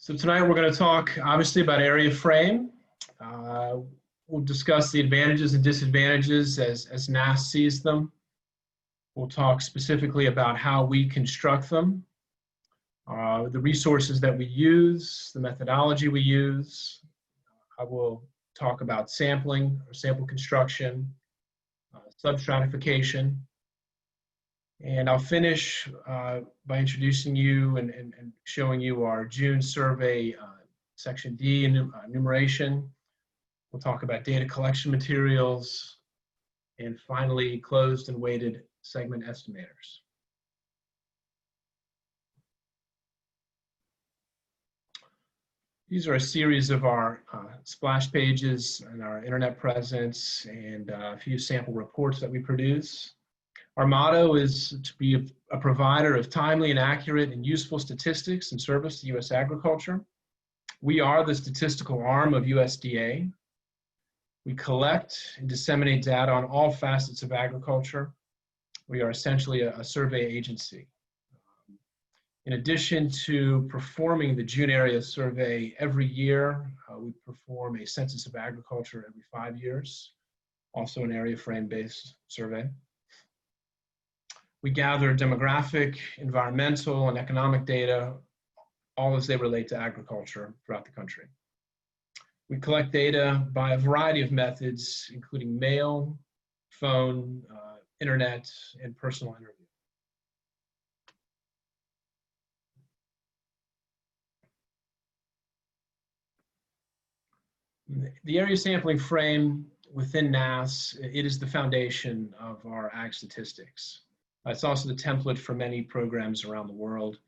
So tonight we're going to talk obviously about area frame. We'll discuss the advantages and disadvantages as NASS sees them. We'll talk specifically about how we construct them, the resources that we use, the methodology we use. I will talk about sampling or sample construction, substratification, and I'll finish by introducing you and showing you our June survey, section D, enumeration. We'll talk about data collection materials, and finally, closed and weighted segment estimators. These are a series of our splash pages and our internet presence and a few sample reports that we produce. Our motto is to be a provider of timely and accurate and useful statistics in service to U.S. agriculture. We are the statistical arm of USDA. We collect and disseminate data on all facets of agriculture. We are essentially a survey agency. In addition to performing the June area survey every year, we perform a census of agriculture every 5 years, also an area frame-based survey. We gather demographic, environmental, and economic data, all as they relate to agriculture throughout the country. We collect data by a variety of methods, including mail, phone, internet, and personal interview. The area sampling frame within NASS, it is the foundation of our ag statistics. It's also the template for many programs around the world.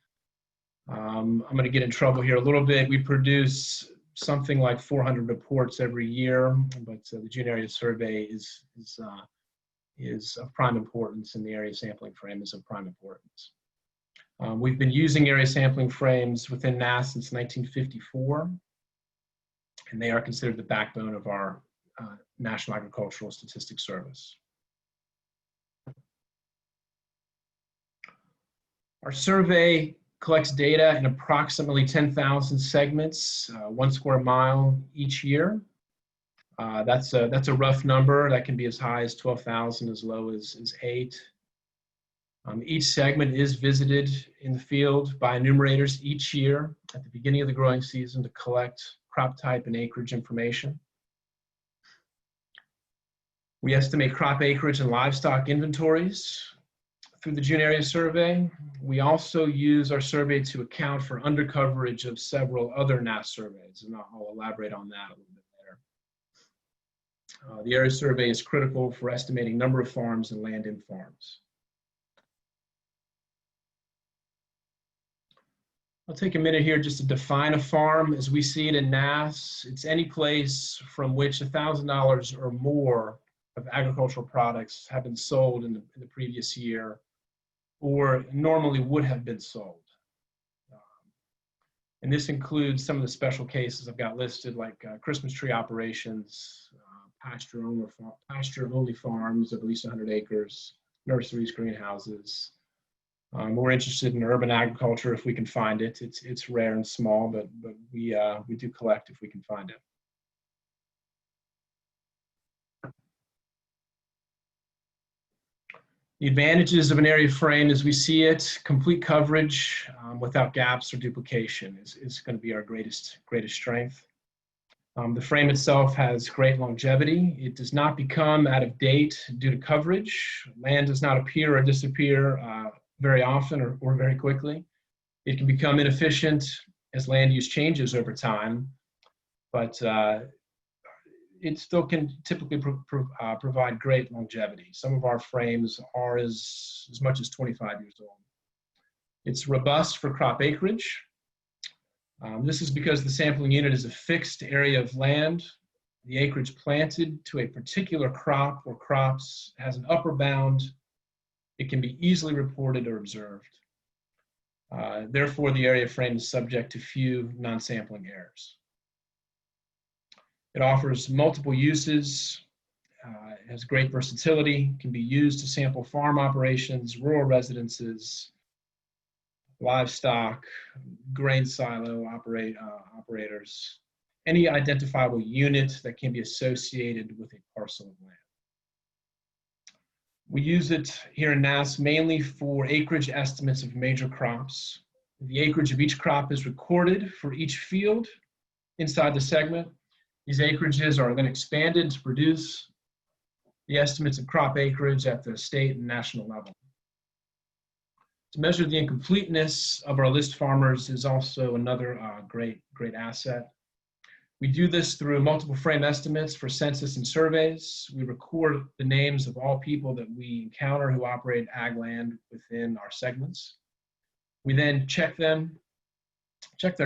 I'm going to get in trouble here a little bit. We produce something like 400 reports every year, but the June area survey is of prime importance, and the area sampling frame is of prime importance. We've been using area sampling frames within NASS since 1954, and they are considered the backbone of our National Agricultural Statistics Service. Our survey collects data in approximately 10,000 segments, 1 square mile each year. That's a rough number. That can be as high as 12,000, as low as 8. Each segment is visited in the field by enumerators each year at the beginning of the growing season to collect crop type and acreage information. We estimate crop acreage and livestock inventories through the June area survey. We also use our survey to account for undercoverage of several other NASS surveys, and I'll elaborate on that a little bit later. The area survey is critical for estimating number of farms and land in farms. I'll take a minute here just to define a farm as we see it in NASS. It's any place from which $1,000 or more of agricultural products have been sold in the previous year, or normally would have been sold. And this includes some of the special cases I've got listed, like Christmas tree operations, pasture-only farms of at least 100 acres, nurseries, greenhouses. We're interested in urban agriculture if we can find it. It's rare and small, but we do collect if we can find it. The advantages of an area frame as we see it: complete coverage without gaps or duplication is going to be our greatest strength. The frame itself has great longevity. It does not become out of date due to coverage. Land does not appear or disappear very often or very quickly. It can become inefficient as land use changes over time, but it still can typically provide great longevity. Some of our frames are as much as 25 years old. It's robust for crop acreage. This is because the sampling unit is a fixed area of land. The acreage planted to a particular crop or crops has an upper bound. It can be easily reported or observed. Therefore, the area frame is subject to few non-sampling errors. It offers multiple uses, it has great versatility, can be used to sample farm operations, rural residences, livestock, grain silo operators, any identifiable unit that can be associated with a parcel of land. We use it here in NASS mainly for acreage estimates of major crops. The acreage of each crop is recorded for each field inside the segment. These acreages are then expanded to produce the estimates of crop acreage at the state and national level. To measure the incompleteness of our list farmers is also another great asset. We do this through multiple frame estimates for census and surveys. We record the names of all people that we encounter who operate ag land within our segments. We then check their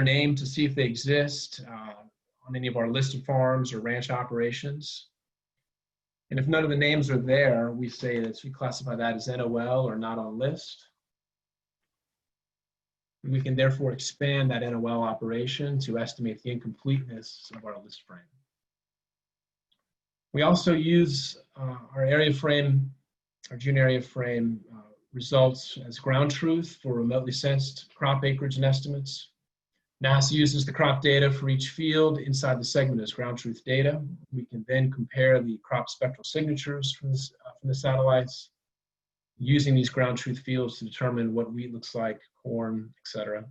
name to see if they exist on any of our listed farms or ranch operations. And if none of the names are there, we say that we classify that as NOL or not on list. We can therefore expand that NOL operation to estimate the incompleteness of our list frame. We also use our area frame, our June area frame results as ground truth for remotely sensed crop acreage and estimates. NASS uses the crop data for each field inside the segment as ground truth data. We can then compare the crop spectral signatures from the satellites using these ground truth fields to determine what wheat looks like, corn, etc.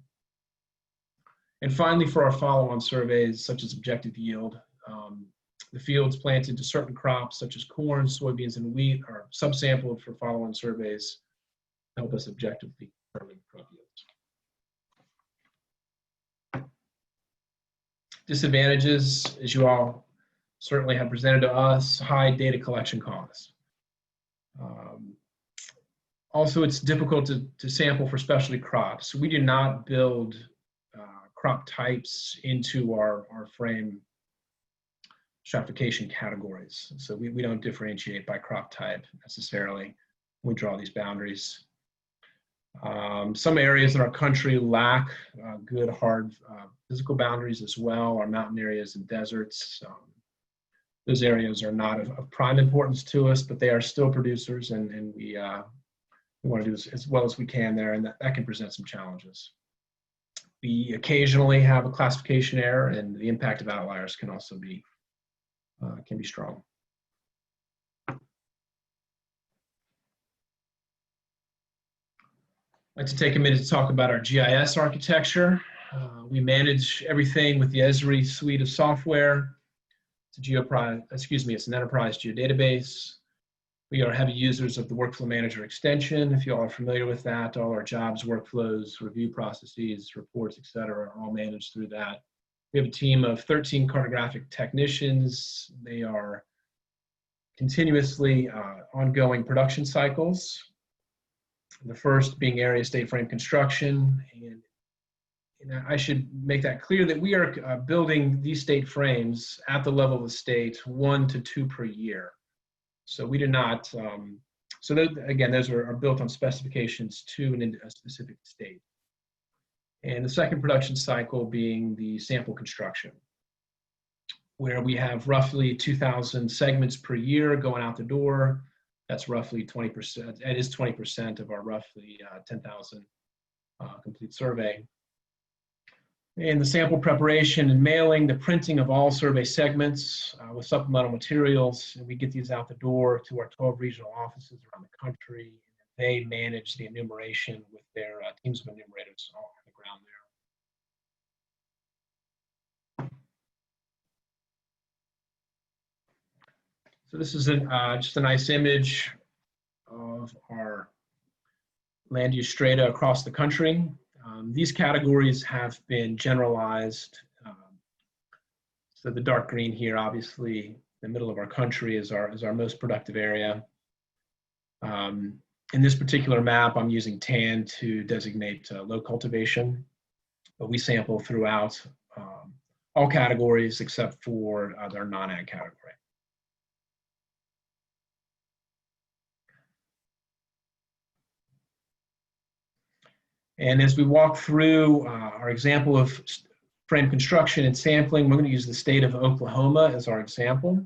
And finally, for our follow-on surveys, such as objective yield, the fields planted to certain crops, such as corn, soybeans, and wheat, are subsampled for follow-on surveys to help us objectively determine crop yields. Disadvantages, as you all certainly have presented to us, high data collection costs. Also, it's difficult to sample for specialty crops. We do not build crop types into our frame stratification categories. So we don't differentiate by crop type necessarily when we draw these boundaries. Some areas in our country lack good hard physical boundaries as well. Our mountain areas and deserts, those areas are not of prime importance to us, but they are still producers, and we want to do as well as we can there, and that can present some challenges. We occasionally have a classification error, and the impact of outliers can also be strong. I'd like to take a minute to talk about our GIS architecture. We manage everything with the Esri suite of software. It's an enterprise geodatabase. We are heavy users of the Workflow Manager extension. If you all are familiar with that, all our jobs, workflows, review processes, reports, etc., are all managed through that. We have a team of 13 cartographic technicians. They are continuously ongoing production cycles. The first being area state frame construction. And I should make that clear that we are building these state frames at the level of the state 1 to 2 per year. So we do not, again, those are built on specifications to a specific state. And the second production cycle being the sample construction, where we have roughly 2,000 segments per year going out the door. That's roughly 20%, it is 20% of our roughly 10,000 complete survey. And the sample preparation and mailing, the printing of all survey segments with supplemental materials, and we get these out the door to our 12 regional offices around the country. They manage the enumeration with their teams of enumerators on the ground there. So this is just a nice image of our land use strata across the country. These categories have been generalized. So the dark green here, obviously, the middle of our country is our most productive area. In this particular map, I'm using tan to designate low cultivation, but we sample throughout all categories except for our non-ag category. And as we walk through our example of frame construction and sampling, we're going to use the state of Oklahoma as our example.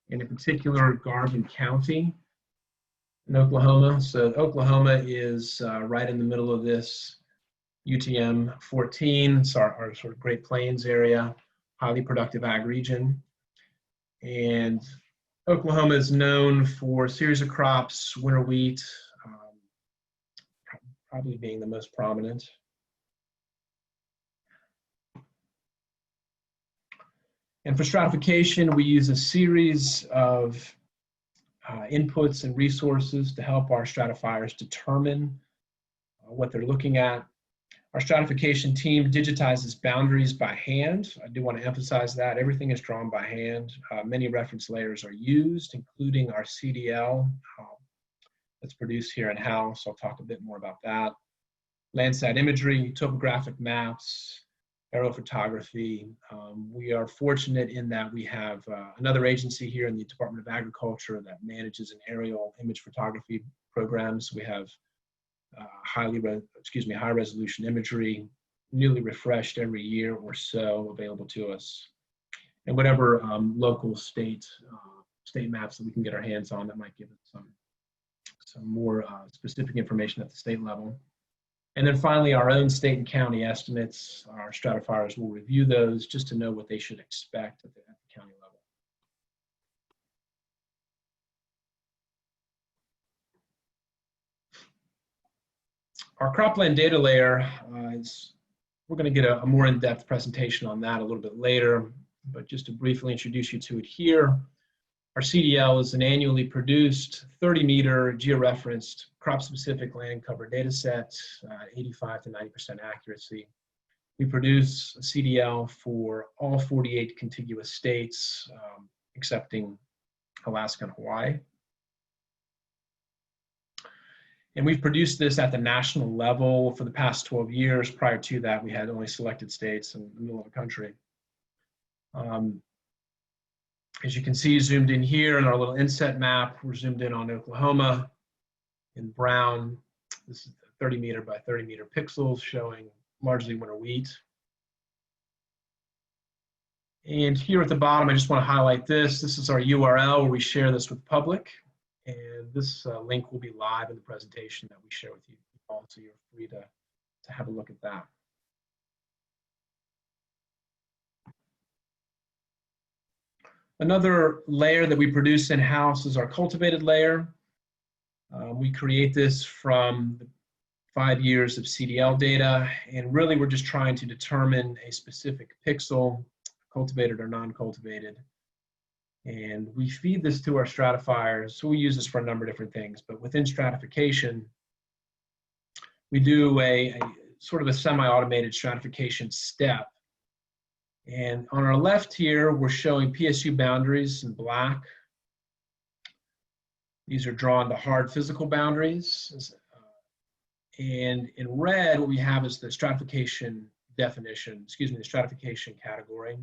And in particular, Garvin County in Oklahoma. So Oklahoma is right in the middle of this. UTM 14, so our sort of Great Plains area, highly productive ag region. And Oklahoma is known for a series of crops, winter wheat, probably being the most prominent. And for stratification, we use a series of inputs and resources to help our stratifiers determine what they're looking at. Our stratification team digitizes boundaries by hand. I do want to emphasize that. Everything is drawn by hand. Many reference layers are used, including our CDL that's produced here in-house. I'll talk a bit more about that. Landsat imagery, topographic maps, aerial photography. We are fortunate in that we have another agency here in the Department of Agriculture that manages an aerial image photography programs. We have high resolution imagery, newly refreshed every year or so, available to us. And whatever local state maps that we can get our hands on that might give us some more specific information at the state level. And then finally, our own state and county estimates. Our stratifiers will review those just to know what they should expect at the county level. Our cropland data layer we're going to get a more in-depth presentation on that a little bit later, but just to briefly introduce you to it here. Our CDL is an annually produced 30-meter georeferenced crop-specific land cover data set, 85 to 90% accuracy. We produce a CDL for all 48 contiguous states, excepting Alaska and Hawaii. And we've produced this at the national level for the past 12 years. Prior to that, we had only selected states in the middle of the country. As you can see, zoomed in here in our little inset map, we're zoomed in on Oklahoma in brown. This is 30-meter by 30-meter pixels showing largely winter wheat. And here at the bottom, I just want to highlight this. This is our URL where we share this with public. And this link will be live in the presentation that we share with you all, so you're free to have a look at that. Another layer that we produce in-house is our cultivated layer. We create this from 5 years of CDL data, and really we're just trying to determine a specific pixel, cultivated or non-cultivated. And we feed this to our stratifiers. So we use this for a number of different things, but within stratification, we do a sort of a semi-automated stratification step. And on our left here, we're showing PSU boundaries in black. These are drawn to hard physical boundaries. And in red, what we have is the stratification definition, the stratification category.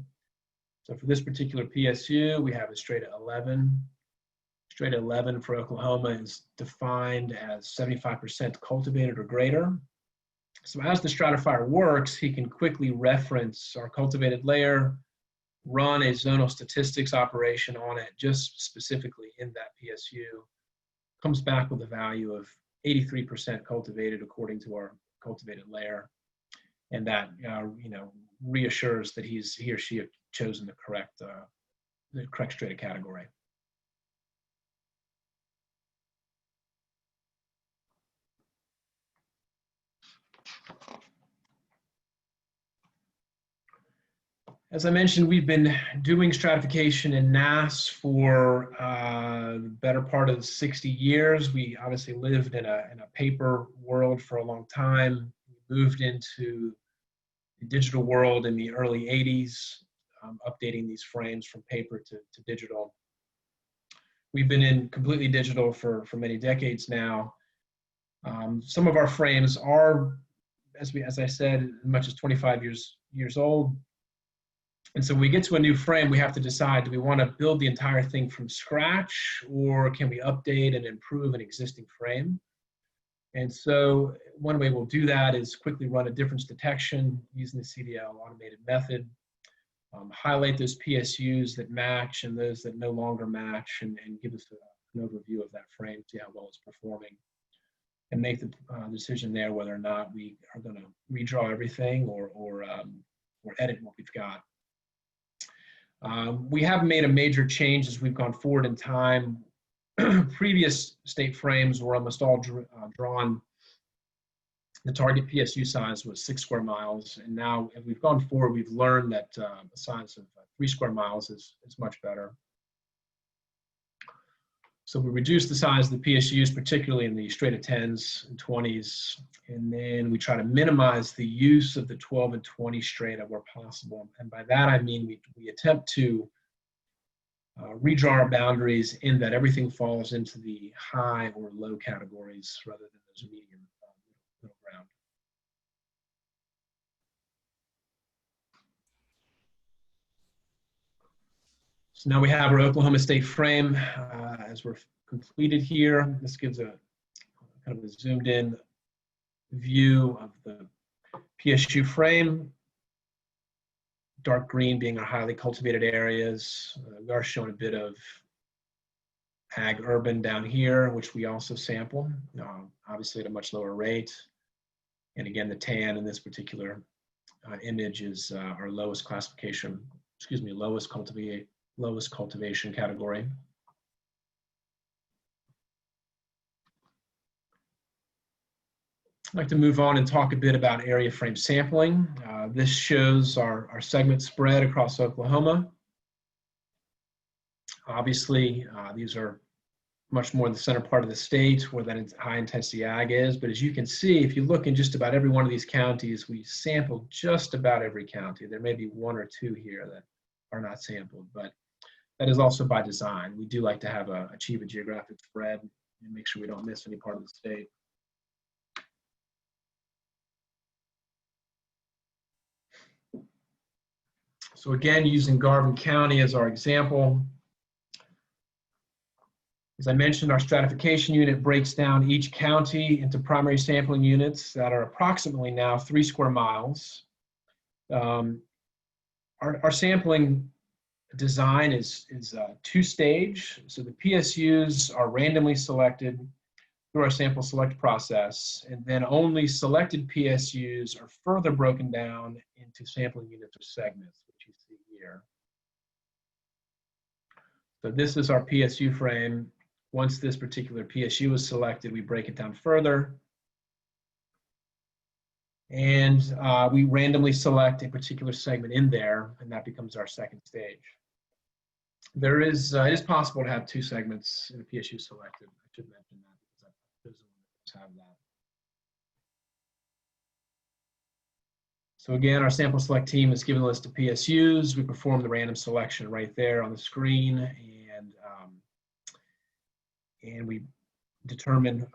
So for this particular PSU, we have a strata 11. Strata 11 for Oklahoma is defined as 75% cultivated or greater. So as the stratifier works, he can quickly reference our cultivated layer, run a zonal statistics operation on it, just specifically in that PSU, comes back with a value of 83% cultivated according to our cultivated layer. And that reassures that he or she have chosen the correct strata category. As I mentioned, we've been doing stratification in NASS for the better part of 60 years. We obviously lived in a paper world for a long time. We moved into the digital world in the early 80s, updating these frames from paper to digital. We've been in completely digital for many decades now. Some of our frames are, as I said, as much as 25 years old. And so when we get to a new frame, we have to decide, do we want to build the entire thing from scratch, or can we update and improve an existing frame? And so one way we'll do that is quickly run a difference detection using the CDL automated method, highlight those PSUs that match and those that no longer match, and give us an overview of that frame, see how well it's performing. and make the decision there whether or not we are going to redraw everything or edit what we've got. We have made a major change as we've gone forward in time. Previous state frames were almost all drawn. The target PSU size was 6 square miles, and now as we've gone forward, we've learned that the size of 3 square miles is much better. So we reduce the size of the PSUs, particularly in the straight of 10s and 20s, and then we try to minimize the use of the 12 and 20 strata where possible. And by that I mean we attempt to redraw our boundaries in that everything falls into the high or low categories rather than those medium middle ground. So now we have our Oklahoma State frame as we're completed here. This gives a kind of a zoomed in view of the PSU frame. Dark green being our highly cultivated areas. We are showing a bit of ag urban down here, which we also sample, obviously at a much lower rate. And again, the tan in this particular image is our lowest classification, excuse me, lowest cultivation category. I'd like to move on and talk a bit about area frame sampling. This shows our segment spread across Oklahoma. Obviously, these are much more in the center part of the state where that high intensity ag is. But as you can see, if you look in just about every one of these counties, we sampled just about every county. There may be 1 or 2 here that are not sampled, but that is also by design. We do like to achieve a geographic spread and make sure we don't miss any part of the state. So again, using Garvin County as our example, as I mentioned, our stratification unit breaks down each county into primary sampling units that are approximately now 3 square miles. Our sampling design is 2-stage. So the PSUs are randomly selected through our sample select process, and then only selected PSUs are further broken down into sampling units or segments, which you see here. So this is our PSU frame. Once this particular PSU is selected, we break it down further. And we randomly select a particular segment in there, and that becomes our 2nd stage. It is possible to have 2 segments in a PSU selected. I should mention that because I've chosen to have that. So again, our sample select team is given a list of PSUs. We perform the random selection right there on the screen, and we determine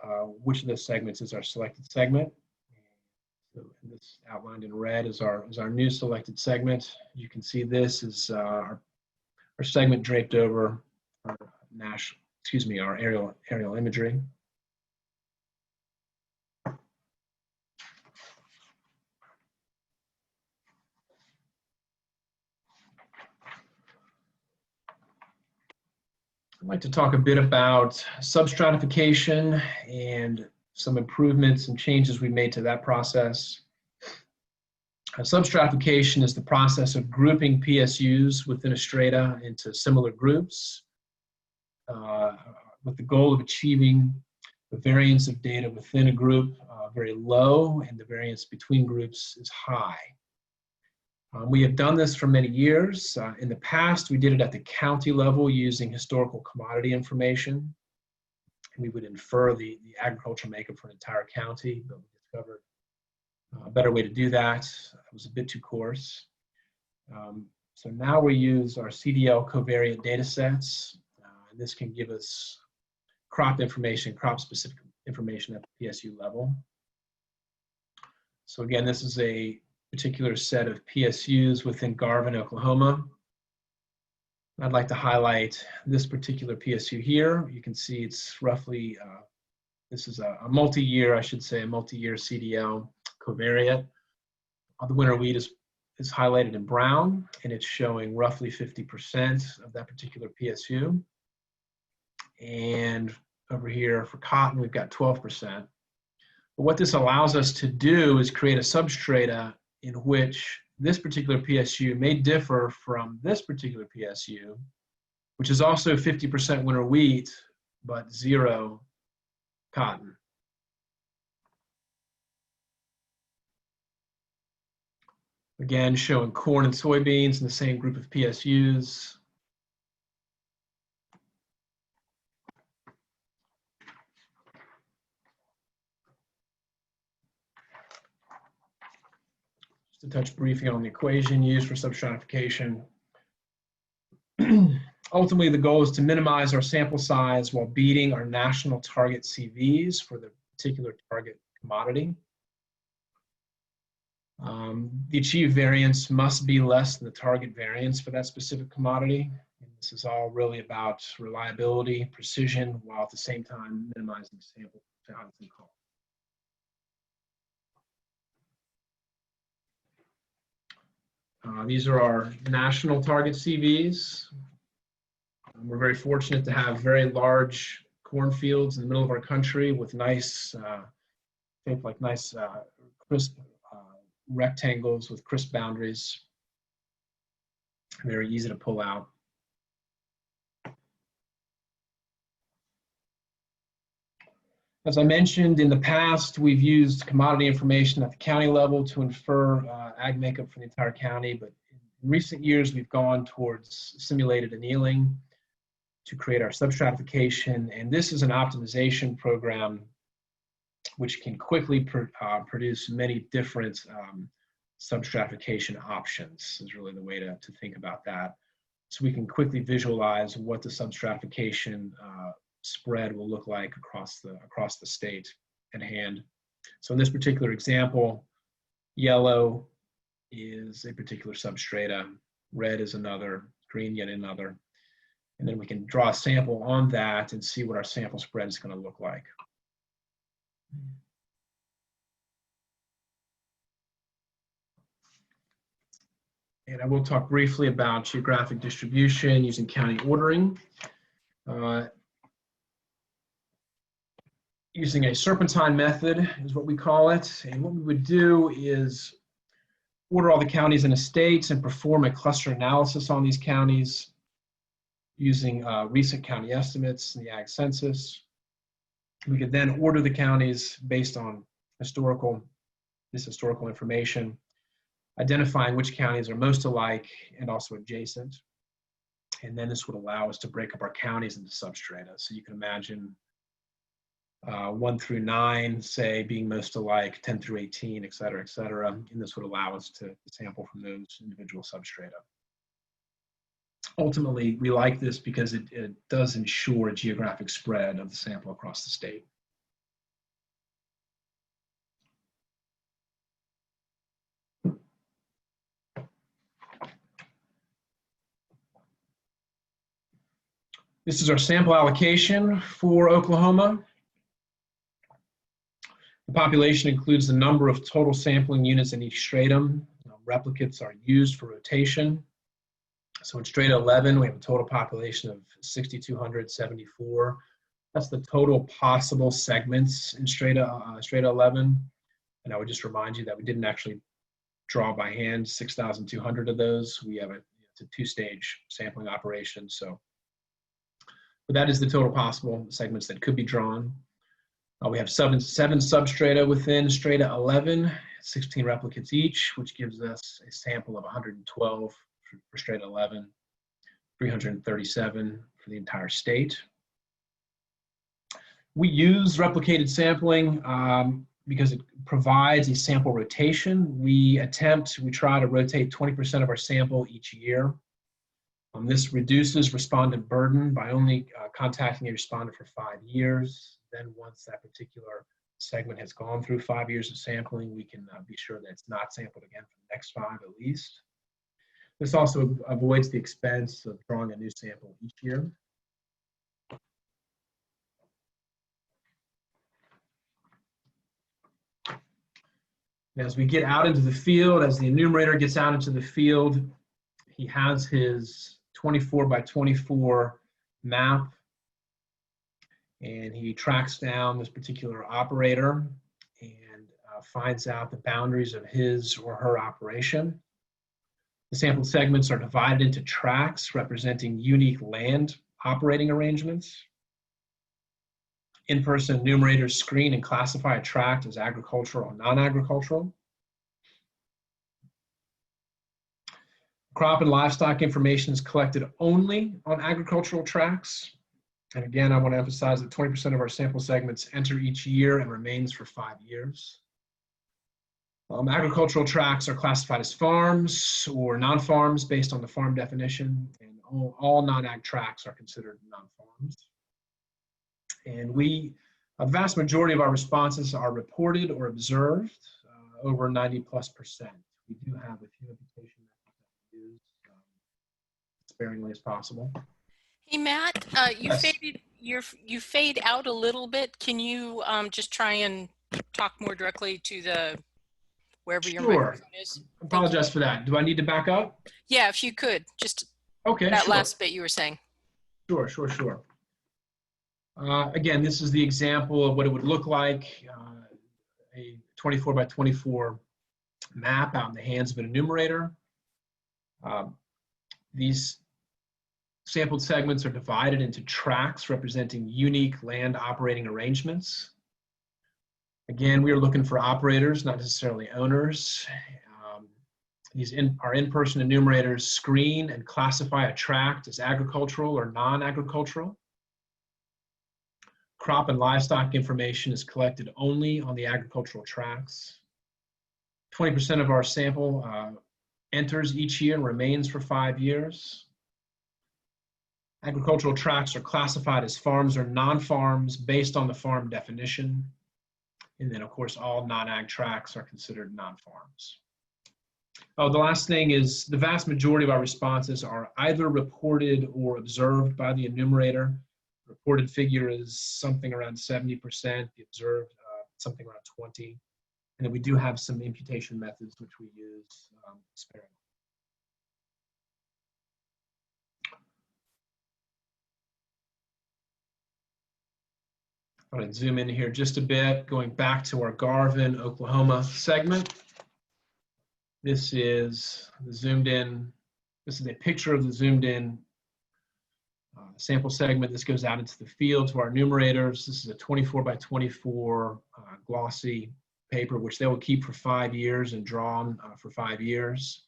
which of those segments is our selected segment. So this outlined in red is our new selected segment. You can see this is our segment draped over our NASS, our aerial imagery. I'd like to talk a bit about substratification and some improvements and changes we made to that process. Substratification is the process of grouping PSUs within a strata into similar groups with the goal of achieving the variance of data within a group very low and the variance between groups is high. We have done this for many years. In the past, we did it at the county level using historical commodity information. We would infer the agricultural makeup for an entire county, but we discovered a better way to do that. It was a bit too coarse. So now we use our CDL covariant data sets. And this can give us crop information, crop-specific information at the PSU level. So again, this is a particular set of PSUs within Garvin, Oklahoma. I'd like to highlight this particular PSU here. You can see it's roughly, this is a multi-year, I should say, a multi-year CDL covariate. The winter wheat is highlighted in brown, and it's showing roughly 50% of that particular PSU. And over here for cotton, we've got 12%. But what this allows us to do is create a substrata in which this particular PSU may differ from this particular PSU, which is also 50% winter wheat, but 0 cotton. Again, showing corn and soybeans in the same group of PSUs. Just to touch briefly on the equation used for substratification. Ultimately, the goal is to minimize our sample size while beating our national target CVs for the particular target commodity. The achieved variance must be less than the target variance for that specific commodity. And this is all really about reliability, precision, while at the same time minimizing sample size and cost. These are our national target CVs. We're very fortunate to have very large cornfields in the middle of our country with nice, crisp rectangles with crisp boundaries. Very easy to pull out. As I mentioned, in the past, we've used commodity information at the county level to infer ag makeup for the entire county, but in recent years, we've gone towards simulated annealing to create our substratification, and this is an optimization program which can quickly produce many different substratification options, is really the way to think about that. So we can quickly visualize what the substratification spread will look like across the state at hand. So in this particular example, yellow is a particular substrata, red is another, green yet another. And then we can draw a sample on that and see what our sample spread is going to look like. And I will talk briefly about geographic distribution using county ordering. Using a serpentine method is what we call it. And what we would do is order all the counties in a state and perform a cluster analysis on these counties using recent county estimates in the Ag Census. We could then order the counties based on historical information, identifying which counties are most alike and also adjacent. And then this would allow us to break up our counties into substrata. So you can imagine 1 through 9, say, being most alike, 10 through 18, et cetera, and this would allow us to sample from those individual substrata. Ultimately, we like this because it does ensure a geographic spread of the sample across the state. This is our sample allocation for Oklahoma. The population includes the number of total sampling units in each stratum. Replicates are used for rotation. So in strata 11, we have a total population of 6,274. That's the total possible segments in strata 11. And I would just remind you that we didn't actually draw by hand 6,200 of those. We have it's a two-stage sampling operation. So, but that is the total possible segments that could be drawn. We have seven substrata within strata 11, 16 replicates each, which gives us a sample of 112 for strata 11, 337 for the entire state. We use replicated sampling because it provides a sample rotation. We try to rotate 20% of our sample each year. This reduces respondent burden by only contacting a respondent for 5 years. Then once that particular segment has gone through 5 years of sampling, we can be sure that it's not sampled again for the next 5 at least. This also avoids the expense of drawing a new sample each year. As we get out into the field, as the enumerator gets out into the field, he has his 24 by 24 map, and he tracks down this particular operator, and finds out the boundaries of his or her operation. The sample segments are divided into tracts representing unique land operating arrangements. In-person enumerators screen and classify a tract as agricultural and non-agricultural. Crop and livestock information is collected only on agricultural tracts. And again, I want to emphasize that 20% of our sample segments enter each year and remains for 5 years. Agricultural tracts are classified as farms or non-farms based on the farm definition, and all non-ag tracts are considered non-farms. And the vast majority of our responses are reported or observed, over 90+%. We do have a few imputation methods that we use sparingly as possible. Hey Matt, Yes. you fade out a little bit. Can you just try and talk more directly to the wherever your microphone is? I apologize for that. Do I need to back up? Yeah, if you could, just okay, that sure. last bit you were saying. Sure. Again, this is the example of what it would look like, a 24 by 24 map out in the hands of an enumerator. These sampled segments are divided into tracts representing unique land operating arrangements. Again, we are looking for operators, not necessarily owners. Our in-person enumerators screen and classify a tract as agricultural or non-agricultural. Crop and livestock information is collected only on the agricultural tracts. 20% of our sample enters each year and remains for 5 years. Agricultural tracts are classified as farms or non-farms based on the farm definition. And then, of course, all non-ag tracts are considered non-farms. Oh, the last thing is the vast majority of our responses are either reported or observed by the enumerator. The reported figure is something around 70%, the observed something around 20%. And then we do have some imputation methods which we use sparingly. I'm going to zoom in here just a bit, going back to our Garvin, Oklahoma segment. This is the zoomed in, this is a picture of the zoomed in sample segment. This goes out into the field to our enumerators. This is a 24 by 24 glossy paper, which they will keep for 5 years and draw on for 5 years.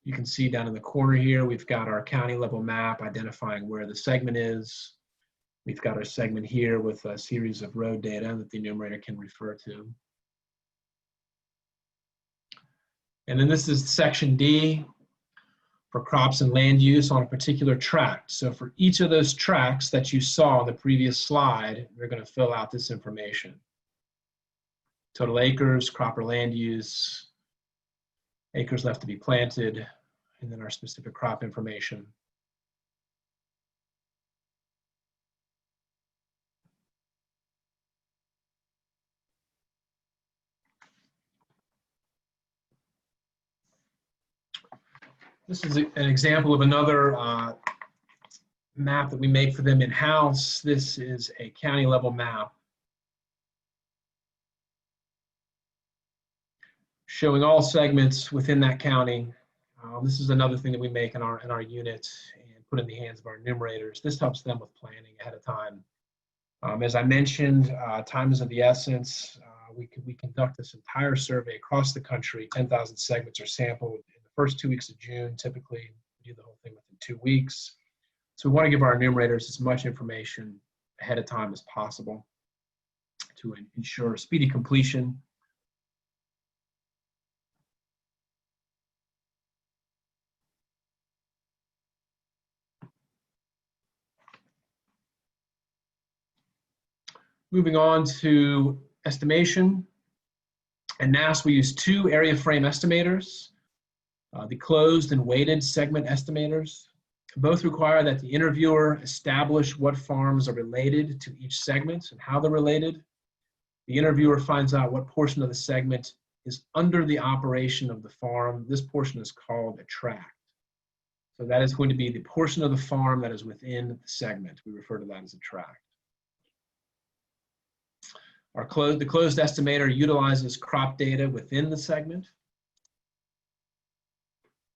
You can see down in the corner here, we've got our county level map identifying where the segment is. We've got our segment here with a series of road data that the enumerator can refer to. And then this is section D for crops and land use on a particular tract. So for each of those tracts that you saw on the previous slide, we're going to fill out this information. Total acres, crop or land use, acres left to be planted, and then our specific crop information. This is an example of another map that we make for them in-house. This is a county level map showing all segments within that county. This is another thing that we make in our unit and put in the hands of our enumerators. This helps them with planning ahead of time. As I mentioned, time is of the essence. We conduct this entire survey across the country. 10,000 segments are sampled in the first 2 weeks of June. Typically, we do the whole thing within 2 weeks. So we want to give our enumerators as much information ahead of time as possible to ensure speedy completion. Moving on to estimation. In NASS, we use 2 area frame estimators, the closed and weighted segment estimators. Both require that the interviewer establish what farms are related to each segment and how they're related. The interviewer finds out what portion of the segment is under the operation of the farm. This portion is called a tract. So that is going to be the portion of the farm that is within the segment. We refer to that as a tract. The closed estimator utilizes crop data within the segment.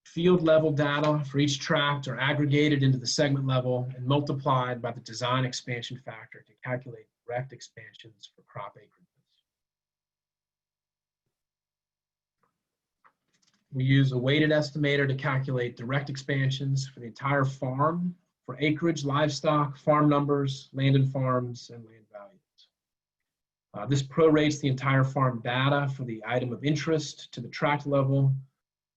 Field level data for each tract are aggregated into the segment level and multiplied by the design expansion factor to calculate direct expansions for crop acreages. We use a weighted estimator to calculate direct expansions for the entire farm for acreage, livestock, farm numbers, land and farms, and land values. This prorates the entire farm data for the item of interest to the tract level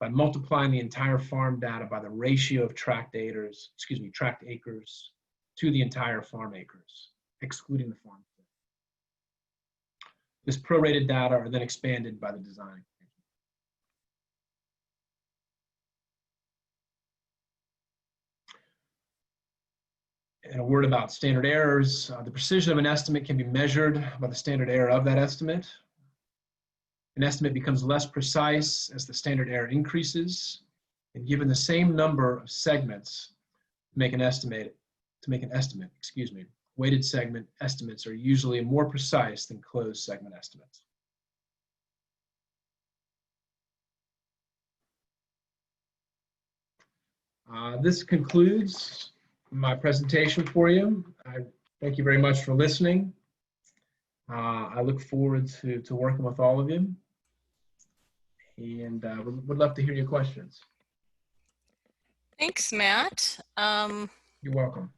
by multiplying the entire farm data by the ratio of tract acres to the entire farm acres, excluding the farm. This prorated data are then expanded by the design. And a word about standard errors. The precision of an estimate can be measured by the standard error of that estimate. An estimate becomes less precise as the standard error increases, and given the same number of segments to make an estimate, weighted segment estimates are usually more precise than closed segment estimates. This concludes my presentation for you. I thank you very much for listening. I look forward to working with all of you, and would love to hear your questions. Thanks, Matt. You're welcome.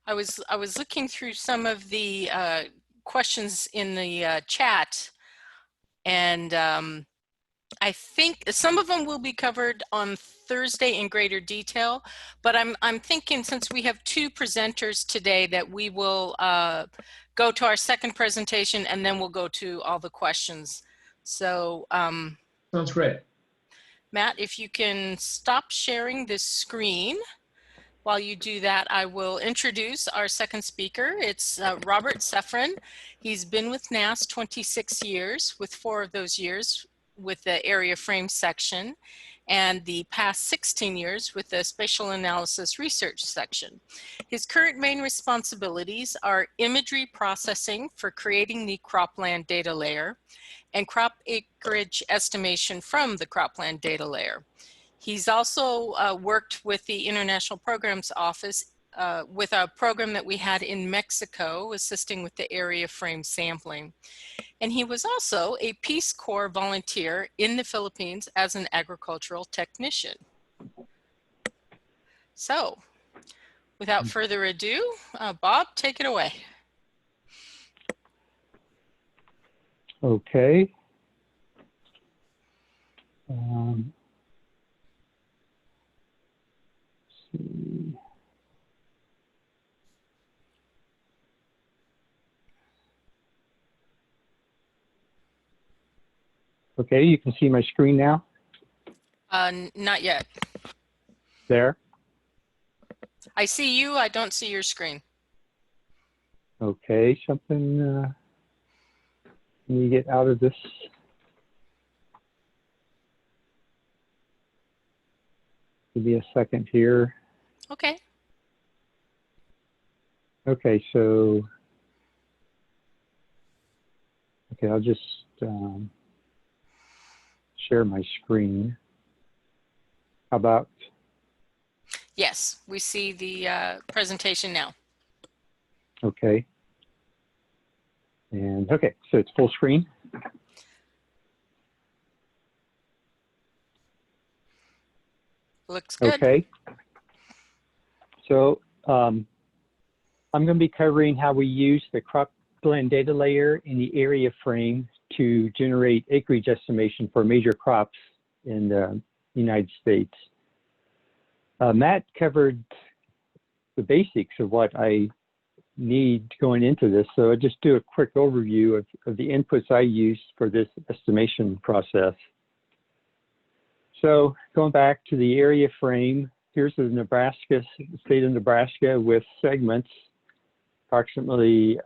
I was looking through some of the questions in the chat, and I think some of them will be covered on Thursday in greater detail, but I'm thinking, since we have two presenters today, that we will go to our second presentation and then we'll go to all the questions. So Sounds great. Matt, if you can stop sharing this screen. While you do that, I will introduce our second speaker. It's Robert Seffrin. He's been with NASS 26 years, with 4 of those years with the area frame section, and the past 16 years with the spatial analysis research section. His current main responsibilities are imagery processing for creating the cropland data layer and crop acreage estimation from the cropland data layer. He's also worked with the International Programs Office with a program that we had in Mexico, assisting with the area frame sampling. And he was also a Peace Corps volunteer in the Philippines as an agricultural technician. So, without further ado, Bob, take it away. Okay. Let's see. Okay, you can see my screen now? Not yet. There? I see you, I don't see your screen. Okay, something, let me get out of this. Give me a second here. Okay. Okay, so, okay, I'll just share my screen. How about? Yes, we see the presentation now. Okay. And okay, so it's full screen. Looks good. Okay. So I'm going to be covering how we use the cropland data layer in the area frame to generate acreage estimation for major crops in the United States. Matt covered the basics of what I need going into this, so I'll just do a quick overview of the inputs I used for this estimation process. So going back to the area frame, here's the Nebraska, state of Nebraska with segments, approximately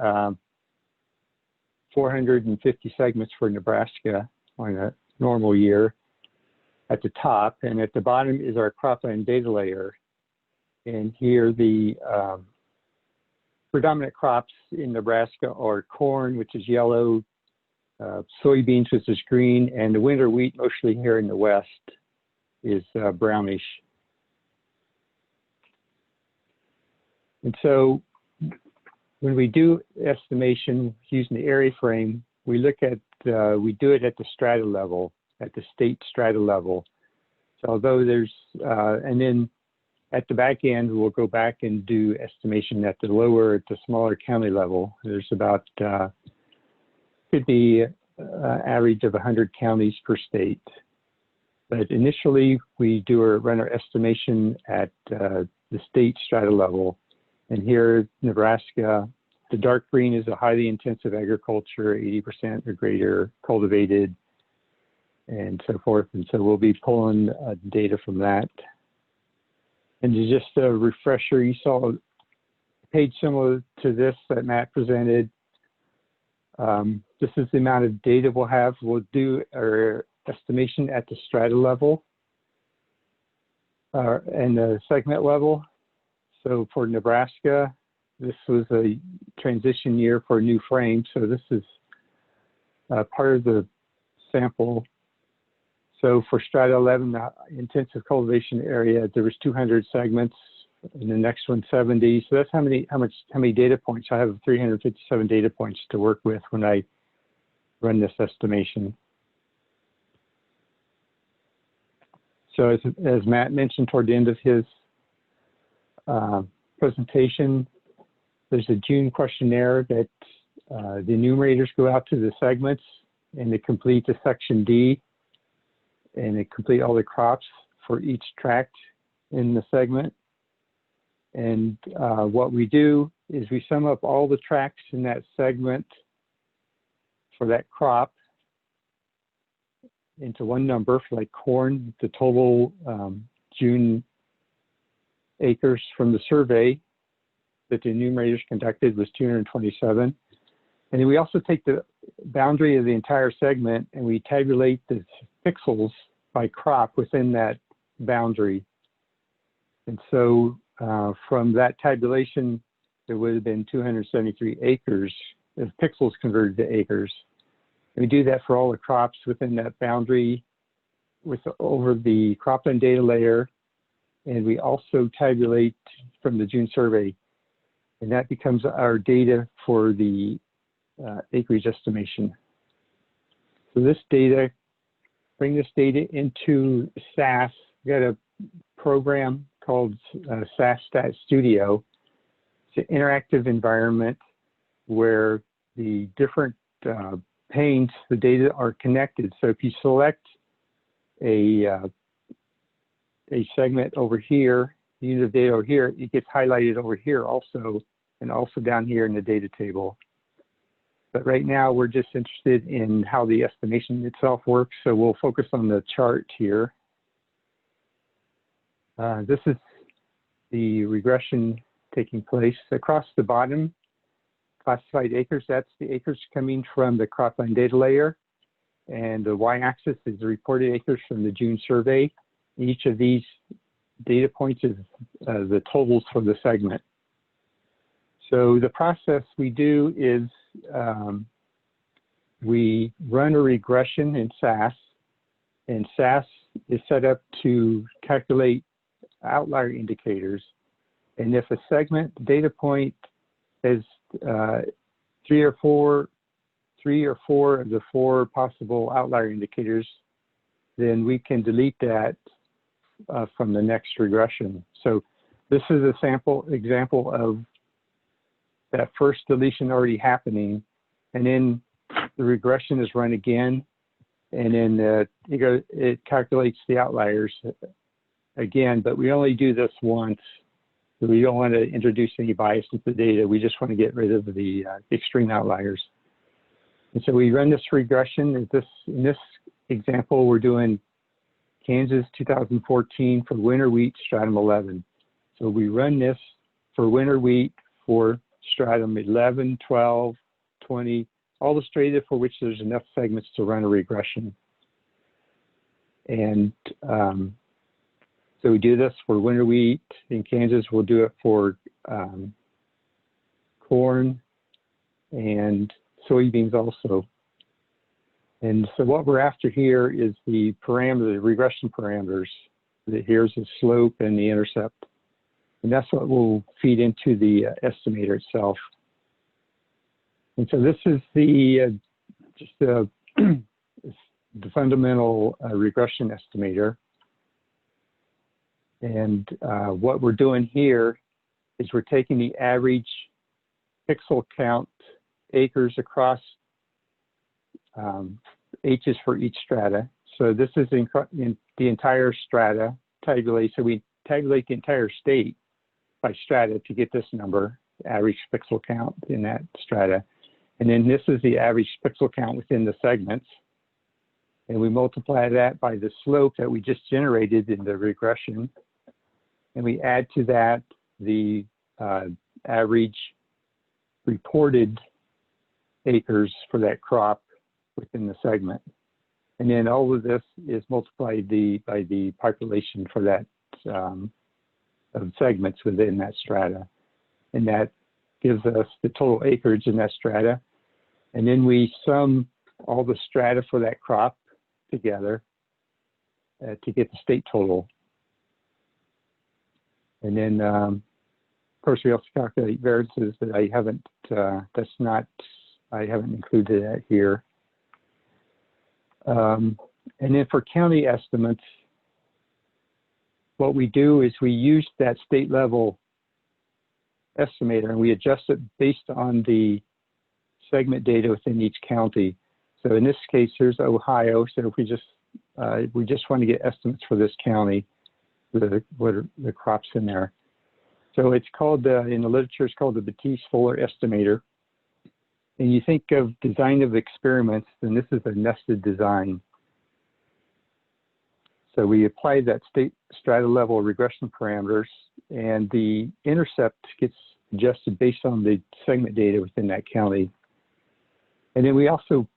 450 segments for Nebraska on a normal year at the top, and at the bottom is our cropland data layer. And here the predominant crops in Nebraska are corn, which is yellow, soybeans, which is green, and the winter wheat, mostly here in the west, is brownish. And so when we do estimation using the area frame, we look at, we do it at the strata level, at the state strata level. So although there's, and then at the back end, we'll go back and do estimation at the lower, at the smaller county level. There's about, could be average of 100 counties per state. But initially, we do run our estimation at the state strata level. And here, Nebraska, the dark green is a highly intensive agriculture, 80% or greater cultivated, and so forth. And so we'll be pulling data from that. And just a refresher, you saw a page similar to this that Matt presented. This is the amount of data we'll have. We'll do our estimation at the strata level and the segment level. So for Nebraska, this was a transition year for a new frame. So this is part of the sample. So for strata 11, the intensive cultivation area, there was 200 segments. In the next one, 70. So that's how many data points. I have 357 data points to work with when I run this estimation. So as Matt mentioned toward the end of his presentation, there's a June questionnaire that the enumerators go out to the segments and they complete the section D and they complete all the crops for each tract in the segment. And what we do is we sum up all the tracts in that segment for that crop into one number. For like corn, the total June acres from the survey that the enumerators conducted was 227. And then we also take the boundary of the entire segment and we tabulate the pixels by crop within that boundary. And so from that tabulation, there would have been 273 acres of pixels converted to acres. And we do that for all the crops within that boundary over the Cropland data layer. And we also tabulate from the June survey. And that becomes our data for the acreage estimation. So this data, bring this data into SAS. We got a program called SAS Stat Studio. It's an interactive environment where the different panes, the data are connected. So if you select a segment over here, the unit of data over here, it gets highlighted over here also, and also down here in the data table. But right now we're just interested in how the estimation itself works. So we'll focus on the chart here. This is the regression taking place across the bottom. Classified acres, that's the acres coming from the Cropland data layer. And the y-axis is the reported acres from the June survey. Each of these data points is the totals for the segment. So the process we do is we run a regression in SAS, and SAS is set up to calculate outlier indicators. And if a segment data point has three or four of the four possible outlier indicators, then we can delete that from the next regression. So this is a sample example of that first deletion already happening, and then the regression is run again, and then it calculates the outliers again, but we only do this once. So we don't want to introduce any bias into the data. We just want to get rid of the extreme outliers. And so we run this regression. In this example, we're doing Kansas 2014 for winter wheat stratum 11. So we run this for winter wheat for stratum 11, 12, 20, all the strata for which there's enough segments to run a regression. And so we do this for winter wheat in Kansas. We'll do it for corn, and soybeans also. And so what we're after here is the parameter, the regression parameters. Here's the slope and the intercept. And that's what will feed into the estimator itself. And so this is the just the fundamental regression estimator. And what we're doing here is we're taking the average pixel count acres across H's for each strata. So this is in the entire strata tabulate. So we tabulate the entire state by strata to get this number, average pixel count in that strata. And then this is the average pixel count within the segments. And we multiply that by the slope that we just generated in the regression. And we add to that the average reported acres for that crop within the segment. And then all of this is multiplied by the population for that of segments within that strata. And that gives us the total acreage in that strata. And then we sum all the strata for that crop together to get the state total. And then, of course, we also calculate variances, but I haven't, I haven't included that here. And then for county estimates, what we do is we use that state level estimator and we adjust it based on the segment data within each county. So in this case, here's Ohio. So if we just want to get estimates for this county, what are the crops in there. So it's called, in the literature, it's called the Batiste-Fuller estimator. And you think of design of experiments, then this is a nested design. So we apply that state strata level regression parameters, and the intercept gets adjusted based on the segment data within that county. And then we also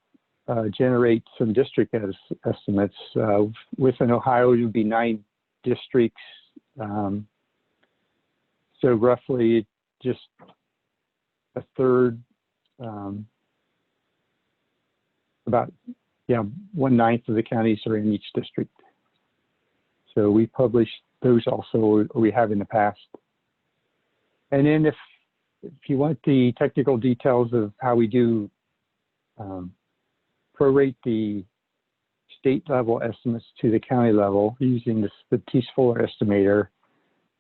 generate some district estimates. Within Ohio, it would be 9 districts. So roughly just a third, about 1/9 of the counties are in each district. So we publish those also, or we have in the past. And then if you want the technical details of how we do prorate the state level estimates to the county level using the Batiste-Fuller estimator,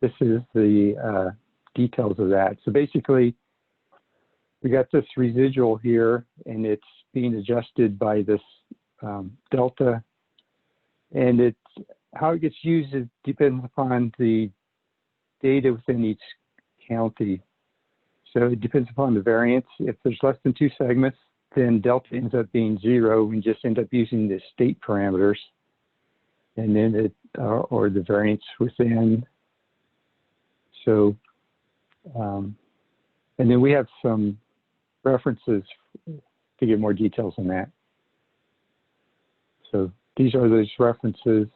this is the details of that. So basically, we got this residual here, and it's being adjusted by this delta, and it's how it gets used. It depends upon the data within each county. So it depends upon the variance. If there's less than 2 segments, then delta ends up being 0. We just end up using the state parameters, and then it or the variance within. So, and then we have some references to get more details on that. So these are those references.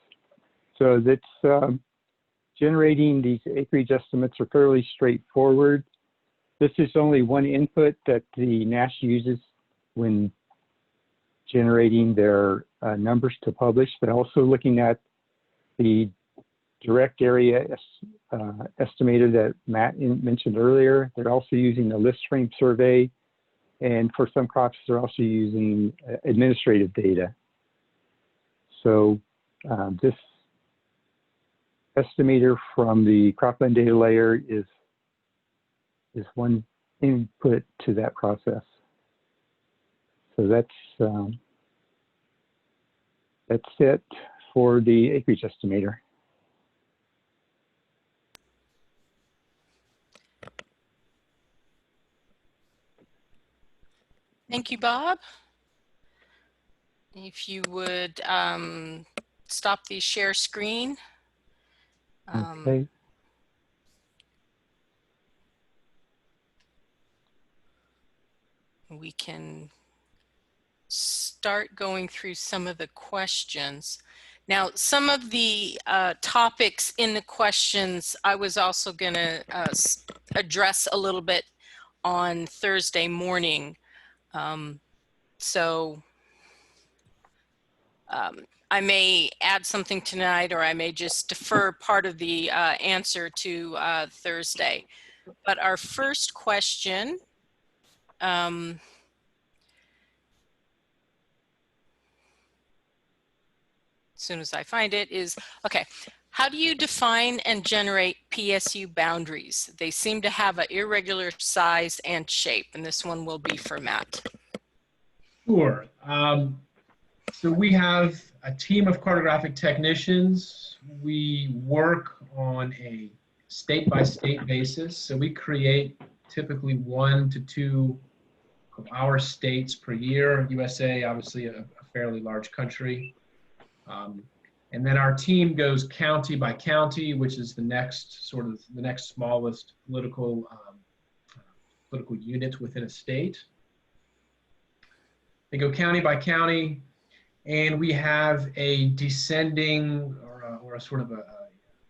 So that's generating these acreage estimates are fairly straightforward. This is only one input that the NASS uses when generating their numbers to publish, but also looking at the direct area estimator that Matt mentioned earlier. They're also using the list frame survey, and for some crops, they're also using administrative data. So this estimator from the Cropland data layer is one input to that process. So that's it for the acreage estimator. Thank you, Bob. If you would stop the share screen. Okay. We can start going through some of the questions. Now, some of the topics in the questions I was also going to address a little bit on Thursday morning. So I may add something tonight, or I may just defer part of the answer to Thursday. But our first question, as soon as I find it, is, okay, how do you define and generate PSU boundaries? They seem to have an irregular size and shape, and this one will be for Matt. Sure. So we have a team of cartographic technicians. We work on a state-by-state basis. So we create typically 1 to 2 of our states per year. USA, obviously a fairly large country. And then our team goes county by county, which is the next smallest political unit within a state. They go county by county, and we have a descending or a sort of a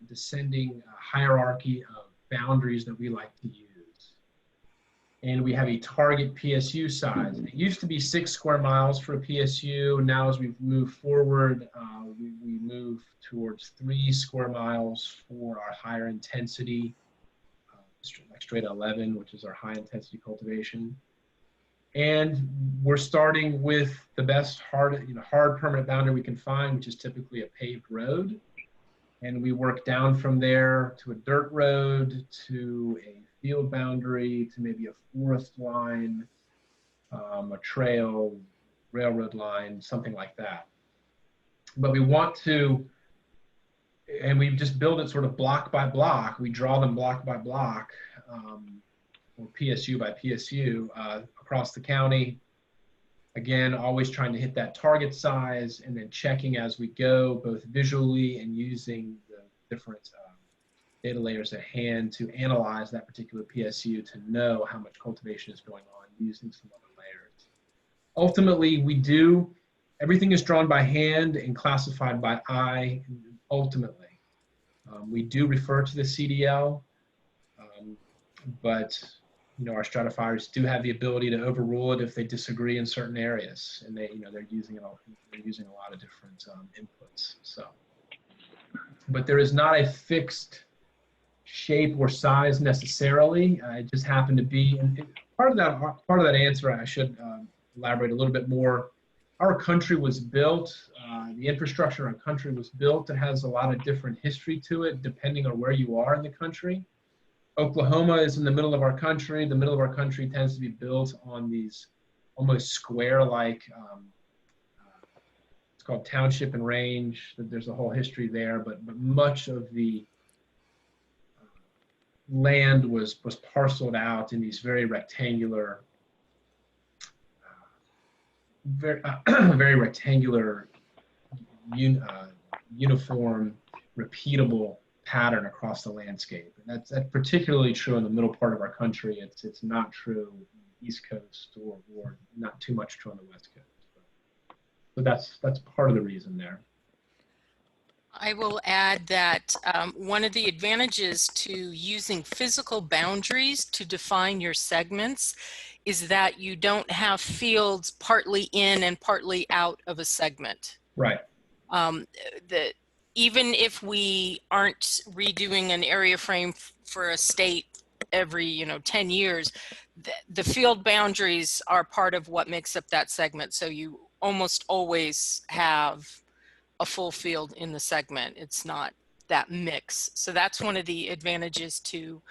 descending hierarchy of boundaries that we like to use. And we have a target PSU size. It used to be 6 square miles for a PSU. Now, as we've moved forward, we move towards 3 square miles for our higher intensity, like straight 11, which is our high intensity cultivation. And we're starting with the best hard permanent boundary we can find, which is typically a paved road. And we work down from there to a dirt road, to a field boundary, to maybe a forest line, a trail, railroad line, something like that. But we want to, and we just build it sort of block by block. We draw them block by block, or PSU by PSU, across the county. Again, always trying to hit that target size, and then checking as we go, both visually and using the different data layers at hand to analyze that particular PSU to know how much cultivation is going on using some other layers. Ultimately, everything is drawn by hand and classified by eye. Ultimately, we do refer to the CDL, but our stratifiers do have the ability to overrule it if they disagree in certain areas, and they're using a lot of different inputs. So, but there is not a fixed shape or size necessarily. It just happened to be, and part of that answer, I should elaborate a little bit more. Our country was built, the infrastructure in our country was built. It has a lot of different history to it, depending on where you are in the country. Oklahoma is in the middle of our country. The middle of our country tends to be built on these almost square-like, it's called township and range. There's a whole history there, but much of the land was parceled out in these very rectangular, very rectangular, uniform, repeatable pattern across the landscape. And that's particularly true in the middle part of our country. It's not true on the East Coast, or not too much true on the West Coast. So that's part of the reason there. I will add that one of the advantages to using physical boundaries to define your segments is that you don't have fields partly in and partly out of a segment. Right. Even if we aren't redoing an area frame for a state every 10 years, the field boundaries are part of what makes up that segment. So you almost always have a full field in the segment. It's not that mix. So that's one of the advantages to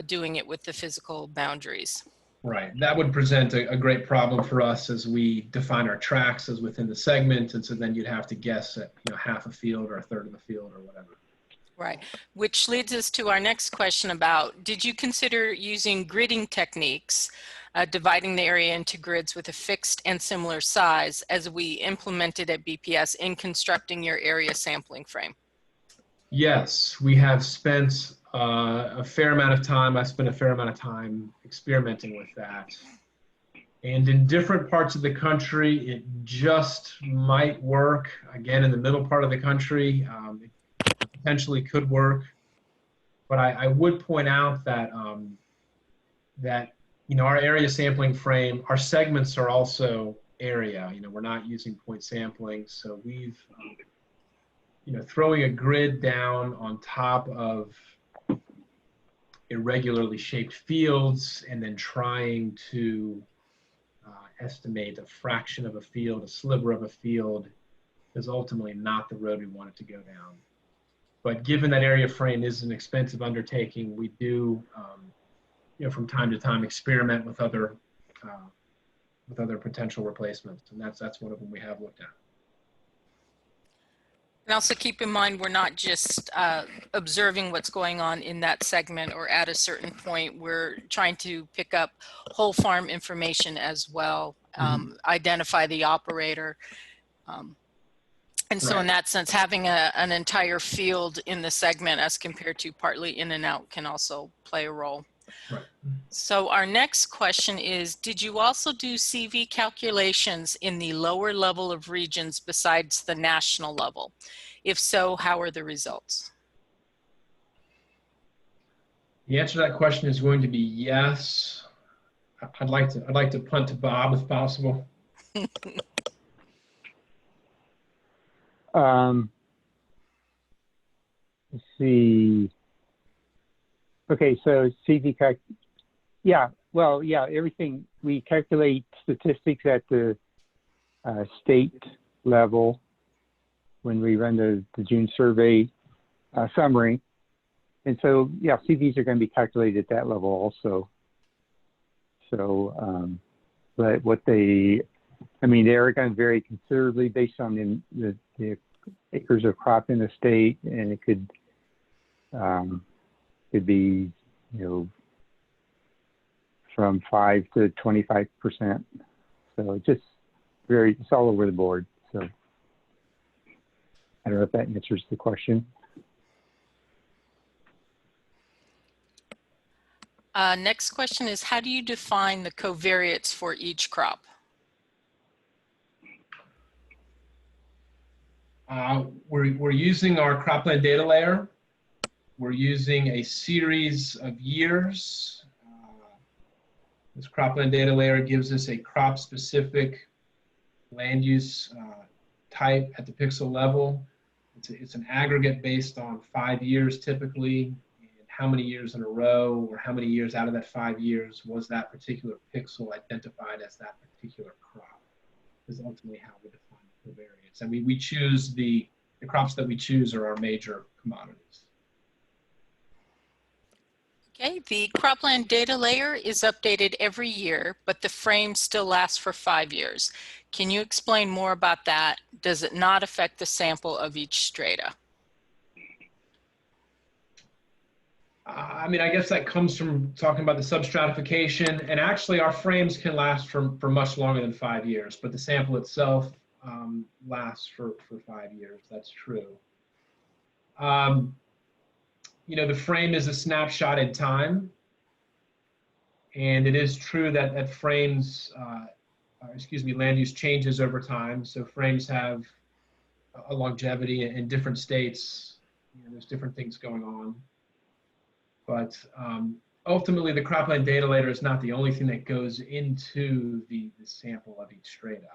doing it with the physical boundaries. Right. That would present a great problem for us as we define our tracks as within the segment. And so then you'd have to guess at half a field or a third of the field or whatever. Right. Which leads us to our next question about, did you consider using gridding techniques, dividing the area into grids with a fixed and similar size as we implemented at BPS in constructing your area sampling frame? Yes, we have spent a fair amount of time. I spent a fair amount of time experimenting with that. And in different parts of the country, it just might work. Again, in the middle part of the country, it potentially could work. But I would point out that that our area sampling frame, our segments are also area. We're not using point sampling, so we've, throwing a grid down on top of irregularly shaped fields and then trying to estimate a fraction of a field, a sliver of a field, is ultimately not the road we want it to go down. But given that area frame is an expensive undertaking, we do, from time to time, experiment with other potential replacements, and that's one of them we have looked at. And also keep in mind, we're not just observing what's going on in that segment or at a certain point. We're trying to pick up whole farm information as well, identify the operator. And so in that sense, having an entire field in the segment as compared to partly in and out can also play a role. Right. So our next question is, did you also do CV calculations in the lower level of regions besides the national level? If so, how are the results? The answer to that question is going to be yes. I'd like to punt to Bob if possible. Let's see. Okay, so CV everything, we calculate statistics at the state level when we run the June survey summary. And so, yeah, CVs are going to be calculated at that level also. So, but they are going to vary considerably based on the acres of crop in the state, and it could be, from 5 to 25%. So it just varies. It's all over the board. So I don't know if that answers the question. Next question is, how do you define the covariates for each crop? We're using our Cropland data layer. We're using a series of years. This Cropland data layer gives us a crop-specific land use type at the pixel level. It's an aggregate based on 5 years typically, and how many years in a row or how many years out of that 5 years was that particular pixel identified as that particular crop, is ultimately how we define the covariates. And we choose the crops that we choose are our major commodities. Okay, the Cropland data layer is updated every year, but the frame still lasts for 5 years. Can you explain more about that? Does it not affect the sample of each strata? I guess that comes from talking about the substratification, and actually our frames can last for much longer than 5 years, but the sample itself lasts for 5 years. That's true. The frame is a snapshot in time, and it is true that land use changes over time. So frames have a longevity in different states. There's different things going on. But ultimately, the Cropland data layer is not the only thing that goes into the sample of each strata.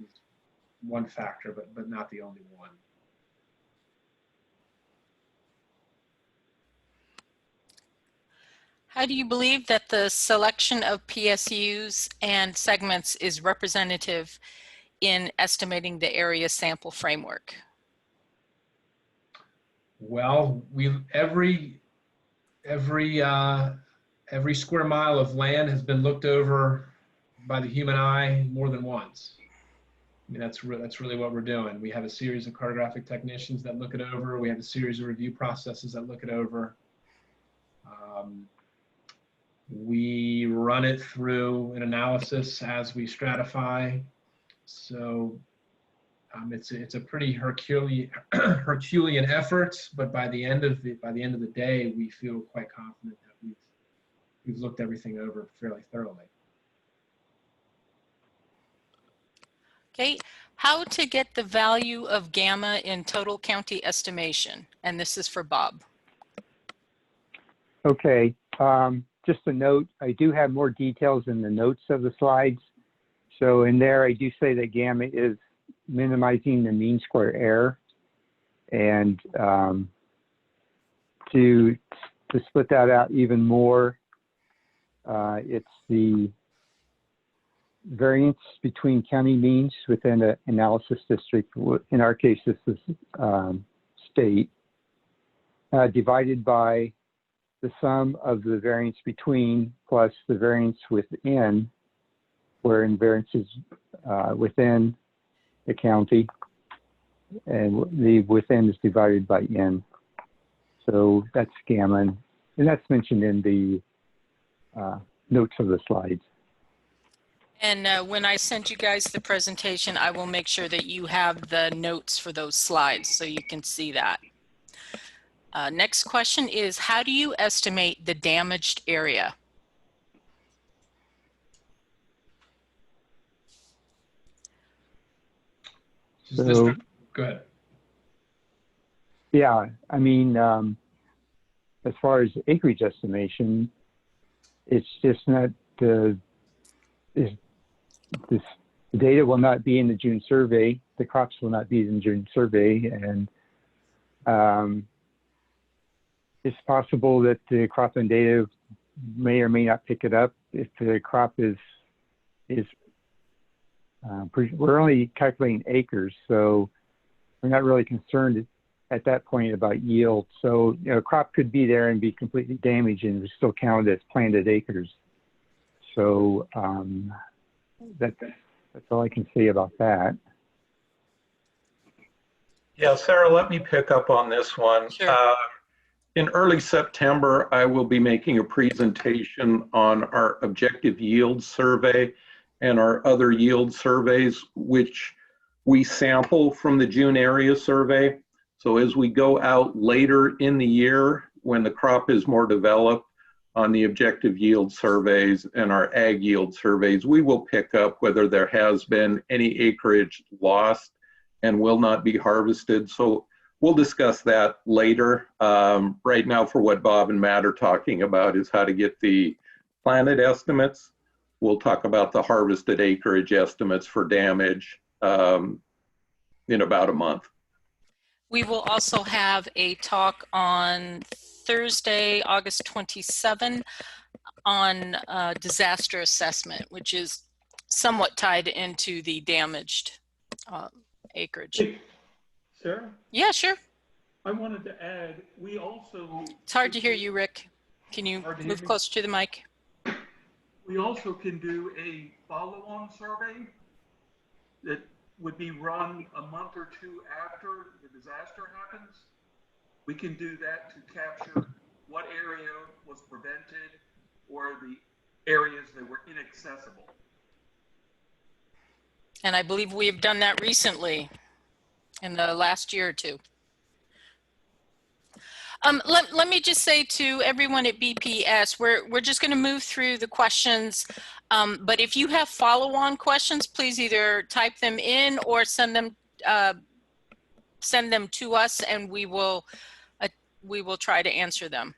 It's one factor, but not the only one. How do you believe that the selection of PSUs and segments is representative in estimating the area sample framework? Well, every square mile of land has been looked over by the human eye more than once. That's really what we're doing. We have a series of cartographic technicians that look it over. We have a series of review processes that look it over. We run it through an analysis as we stratify. So it's a pretty Herculean effort, but by the end of the day, we feel quite confident that we've looked everything over fairly thoroughly. Okay, how to get the value of gamma in total county estimation? And this is for Bob. Okay, just a note, I do have more details in the notes of the slides. So in there, I do say that gamma is minimizing the mean square error. And to split that out even more, it's the variance between county means within an analysis district. In our case, this is state, divided by the sum of the variance between plus the variance within, wherein variance is within the county, and the within is divided by n. So that's gamma, and that's mentioned in the notes of the slides. And when I send you guys the presentation, I will make sure that you have the notes for those slides so you can see that. Next question is, how do you estimate the damaged area? So, go ahead. Yeah, I mean, as far as acreage estimation, it's just not the data will not be in the June survey. The crops will not be in the June survey, and it's possible that the cropland data may or may not pick it up if the crop is we're only calculating acres, so we're not really concerned at that point about yield. So, you know, a crop could be there and be completely damaged and we still count as planted acres. So that's all I can say about that. Yeah, Sarah, let me pick up on this one. Sure. In early September, I will be making a presentation on our objective yield survey and our other yield surveys, which we sample from the June area survey. So as we go out later in the year, when the crop is more developed on the objective yield surveys and our ag yield surveys, we will pick up whether there has been any acreage lost and will not be harvested. So we'll discuss that later. Right now, for what Bob and Matt are talking about is how to get the planted estimates. We'll talk about the harvested acreage estimates for damage in about a month. We will also have a talk on Thursday, August 27, on disaster assessment, which is somewhat tied into the damaged acreage. Hey, Sarah? Yeah, sure. I wanted to add, we also... It's hard to hear you, Rick. Can you move closer to the mic? We also can do a follow-on survey that would be run a month or two after the disaster happens. We can do that to capture what area was prevented or the areas that were inaccessible. And I believe we have done that recently in the last year or two. Let me just say to everyone at BPS, we're just going to move through the questions. But if you have follow-on questions, please either type them in or send them to us, and we will try to answer them.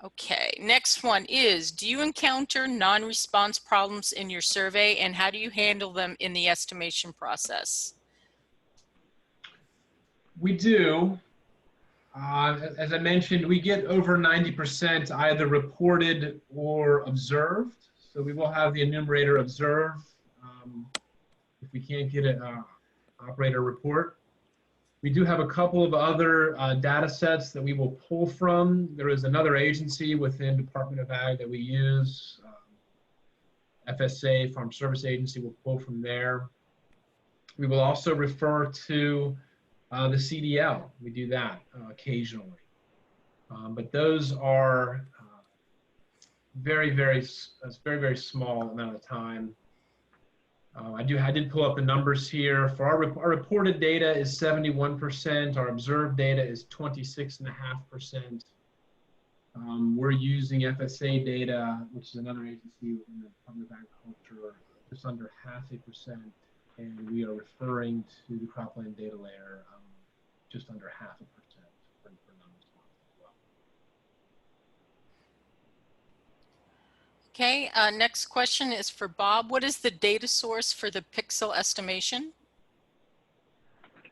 Okay, next one is, do you encounter non-response problems in your survey, and how do you handle them in the estimation process? We do. As I mentioned, we get over 90% either reported or observed. So we will have the enumerator observe if we can't get an operator report. We do have a couple of other data sets that we will pull from. There is another agency within Department of Ag that we use. FSA, Farm Service Agency, will pull from there. We will also refer to the CDL. We do that occasionally. But those are very, very small amount of time. I did pull up the numbers here. For our reported data is 71%. Our observed data is 26.5%. We're using FSA data, which is another agency within the Department of Agriculture, just under 0.5%. And we are referring to the Cropland data layer just under 0.5% for non-response as Okay, next question is for Bob. What is the data source for the pixel estimation?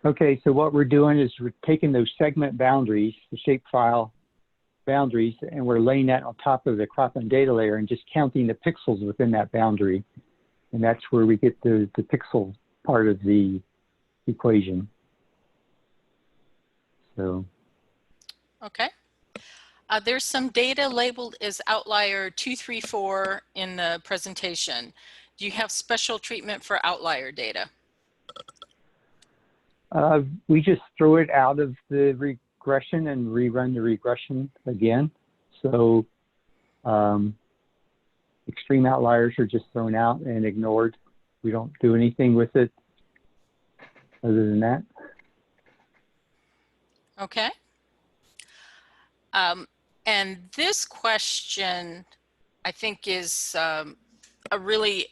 Okay, so what we're doing is we're taking those segment boundaries, the shapefile boundaries, and we're laying that on top of the Cropland data layer and just counting the pixels within that boundary. And that's where we get the pixel part of the equation. So. Okay. There's some data labeled as outlier 234 in the presentation. Do you have special treatment for outlier data? We just throw it out of the regression and rerun the regression again. So extreme outliers are just thrown out and ignored. We don't do anything with it other than that. Okay. And this question, I think, is a really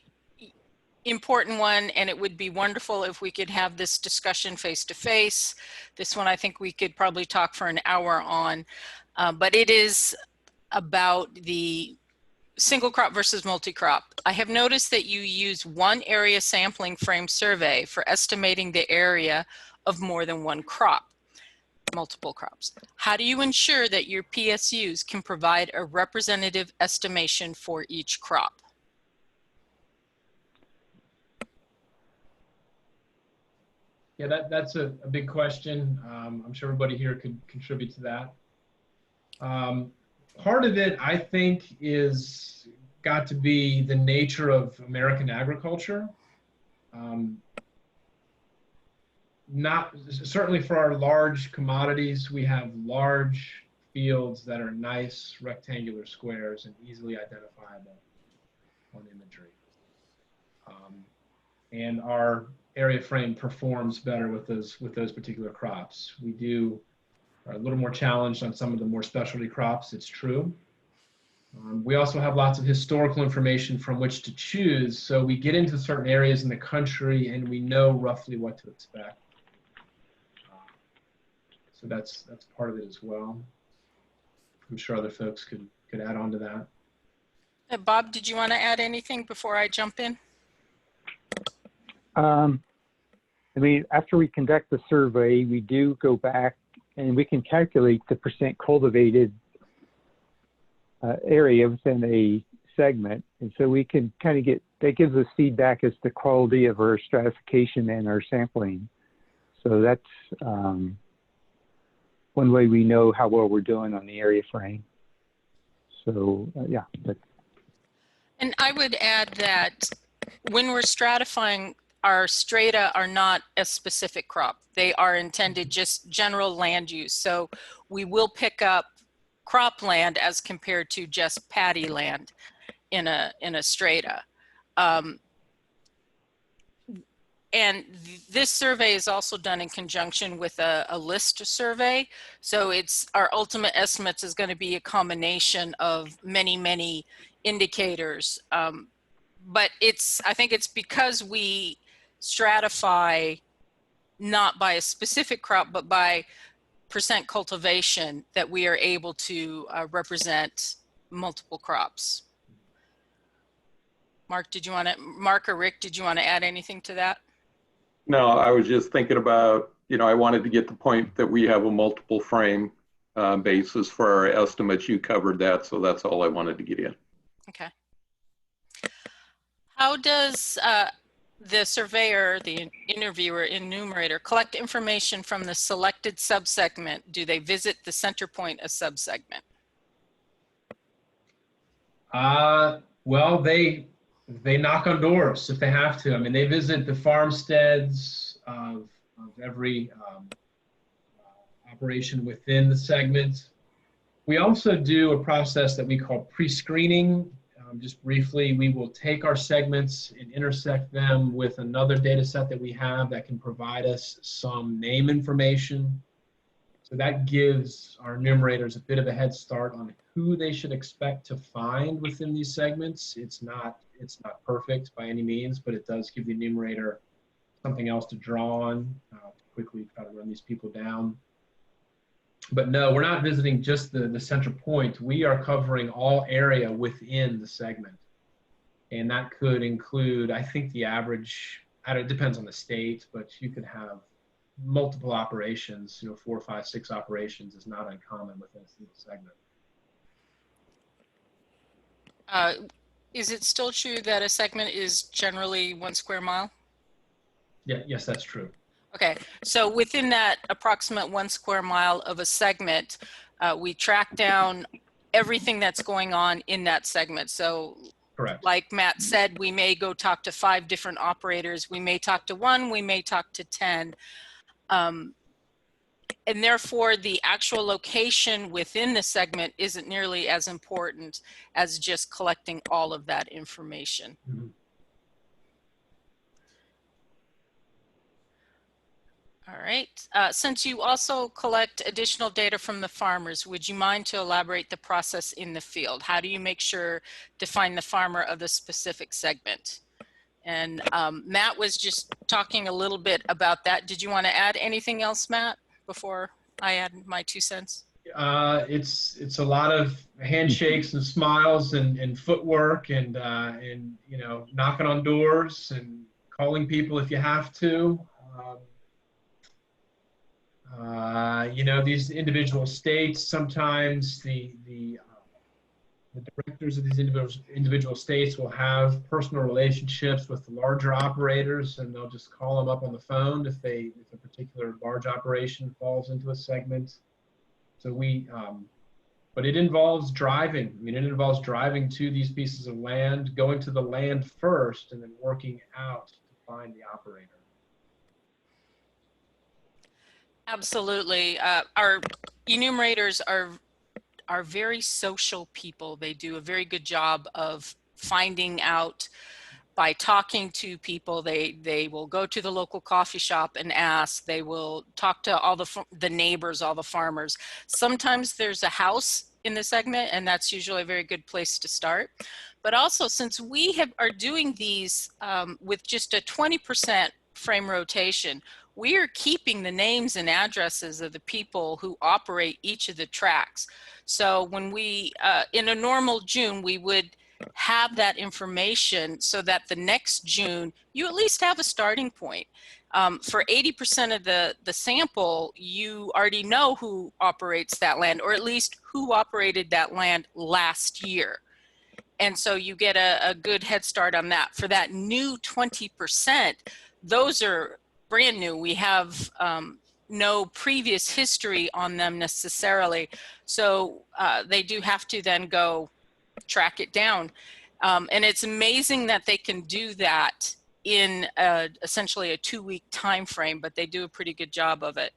important one, and it would be wonderful if we could have this discussion face to face. This one, I think we could probably talk for an hour on, but it is about the single crop versus multi-crop. I have noticed that you use one area sampling frame survey for estimating the area of more than one crop. Multiple crops. How do you ensure that your PSUs can provide a representative estimation for each crop? Yeah, that's a big question. I'm sure everybody here could contribute to that. Part of it, I think, is got to be the nature of American agriculture. Not certainly for our large commodities, we have large fields that are nice rectangular squares and easily identifiable on imagery. And our area frame performs better with those particular crops. We are a little more challenged on some of the more specialty crops, it's true. We also have lots of historical information from which to choose, so we get into certain areas in the country and we know roughly what to expect. So that's part of it as well. I'm sure other folks could add on to that. Bob, did you want to add anything before I jump in? I mean, after we conduct the survey, we do go back and we can calculate the percent cultivated area within a segment. And so we can kind of that gives us feedback as to quality of our stratification and our sampling. So that's one way we know how well we're doing on the area frame. So yeah. And I would add that when we're stratifying, our strata are not a specific crop. They are intended just general land use. So we will pick up cropland as compared to just paddy land in a strata. And this survey is also done in conjunction with a list survey. So our ultimate estimates is going to be a combination of many, many indicators. But I think it's because we stratify not by a specific crop, but by percent cultivation that we are able to represent multiple crops. Mark or Rick, did you want to add anything to that? No, I was just thinking about, I wanted to get the point that we have a multiple frame basis for our estimates. You covered that, so that's all I wanted to get in. Okay. How does the surveyor, the interviewer, enumerator collect information from the selected subsegment? Do they visit the center point of subsegment? Well, they knock on doors if they have to. I mean, they visit the farmsteads of every operation within the segment. We also do a process that we call pre-screening. Just briefly, we will take our segments and intersect them with another data set that we have that can provide us some name information. So that gives our enumerators a bit of a head start on who they should expect to find within these segments. It's not perfect by any means, but it does give the enumerator something else to draw on to quickly try to run these people down. But no, we're not visiting just the center point. We are covering all area within the segment. And that could include, I think the average, it depends on the state, but you could have multiple operations, 4, 5, 6 operations is not uncommon within a single segment. Is it still true that a segment is generally 1 square mile? Yeah, yes, that's true. Okay, so within that approximate 1 square mile of a segment, we track down everything that's going on in that segment. So Correct. like Matt said, we may go talk to 5 different operators. We may talk to 1, we may talk to 10. And therefore, the actual location within the segment isn't nearly as important as just collecting all of that information. Mm-hmm. All right. Since you also collect additional data from the farmers, would you mind to elaborate the process in the field? How do you make sure to find the farmer of the specific segment? And Matt was just talking a little bit about that. Did you want to add anything else, Matt, before I add my 2 cents? It's a lot of handshakes and smiles and footwork and knocking on doors and calling people if you have to. These individual states, sometimes the directors of these individual states will have personal relationships with the larger operators, and they'll just call them up on the phone if a particular large operation falls into a segment. So but it involves driving. I mean, it involves driving to these pieces of land, going to the land first, and then working out to find the operator. Absolutely. Our enumerators are very social people. They do a very good job of finding out by talking to people. They will go to the local coffee shop and ask. They will talk to all the neighbors, all the farmers. Sometimes there's a house in the segment, and that's usually a very good place to start. But also, since we are doing these with just a 20% frame rotation, we are keeping the names and addresses of the people who operate each of the tracks. So when we, in a normal June, we would have that information so that the next June, you at least have a starting point. For 80% of the sample, you already know who operates that land, or at least who operated that land last year. And so you get a good head start on that. For that new 20%, those are brand new. We have no previous history on them necessarily. So they do have to then go track it down. And it's amazing that they can do that in essentially a 2-week time frame, but they do a pretty good job of it.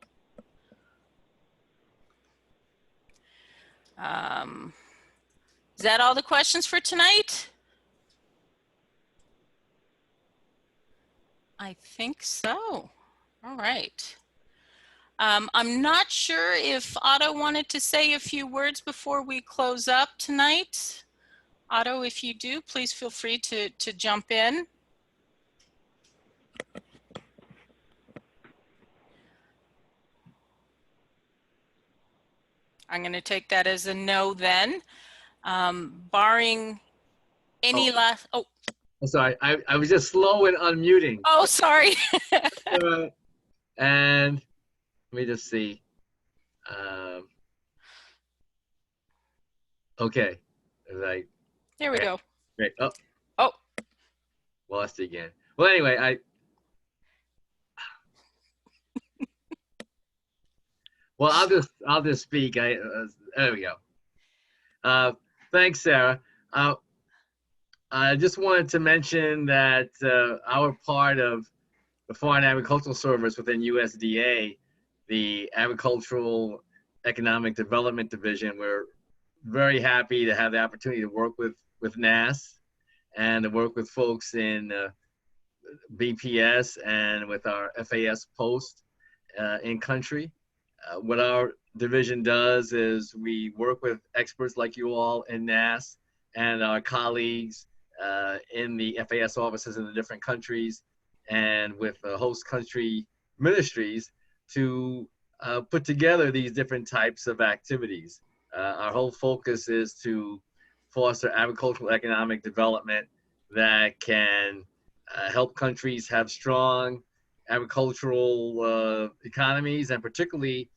Is that all the questions for tonight? I think so. All right. I'm not sure if Otto wanted to say a few words before we close up tonight. Otto, if you do, please feel free to jump in. I'm going to take that as a no then. Barring any last, oh. Sorry, I was just slow in unmuting. Oh, sorry. And let me just see. Okay. There we go. Great. Oh. Lost it again. Well, anyway, well, I'll just speak. There we go. Thanks, Sarah. I just wanted to mention that our part of the Foreign Agricultural Service within USDA, the Agricultural Economic Development Division, we're very happy to have the opportunity to work with NASS and to work with folks in BPS and with our FAS post in country. What our division does is we work with experts like you all in NASS and our colleagues in the FAS offices in the different countries and with the host country ministries to put together these different types of activities. Our whole focus is to foster agricultural economic development that can help countries have strong agricultural economies, and particularly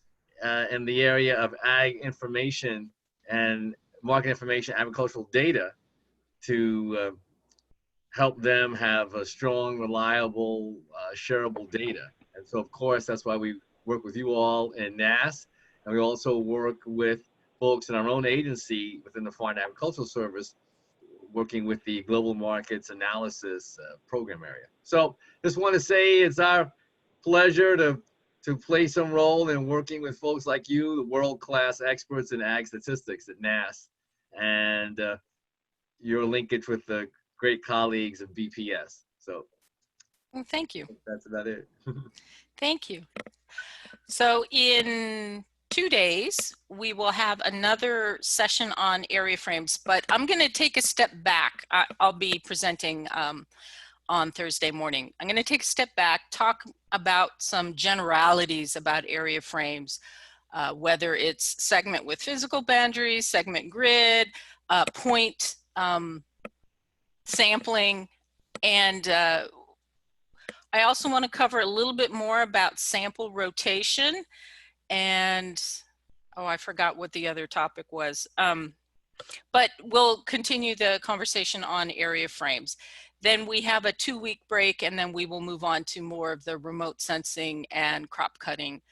in the area of ag information and market information, agricultural data, to help them have a strong, reliable, shareable data. And so, of course, that's why we work with you all in NASS, and we also work with folks in our own agency within the Foreign Agricultural Service, working with the Global Markets Analysis program area. So just want to say it's our pleasure to play some role in working with folks like you, the world-class experts in ag statistics at NASS, and your linkage with the great colleagues of BPS. So Well, thank you. that's about it. Thank you. So in 2 days, we will have another session on area frames, but I'm going to take a step back. I'll be presenting on Thursday morning. I'm going to take a step back, talk about some generalities about area frames, whether it's segment with physical boundaries, segment grid, point sampling, and I also want to cover a little bit more about sample rotation, and oh, I forgot what the other topic was. But we'll continue the conversation on area frames. Then we have a 2-week break, and then we will move on to more of the remote sensing and crop cutting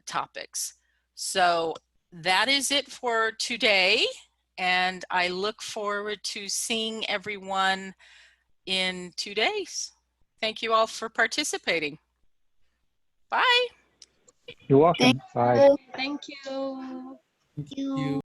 topics. So that is it for today, and I look forward to seeing everyone in 2 days. Thank you all for participating. Bye. You're welcome. Bye. Thank you. Thank you.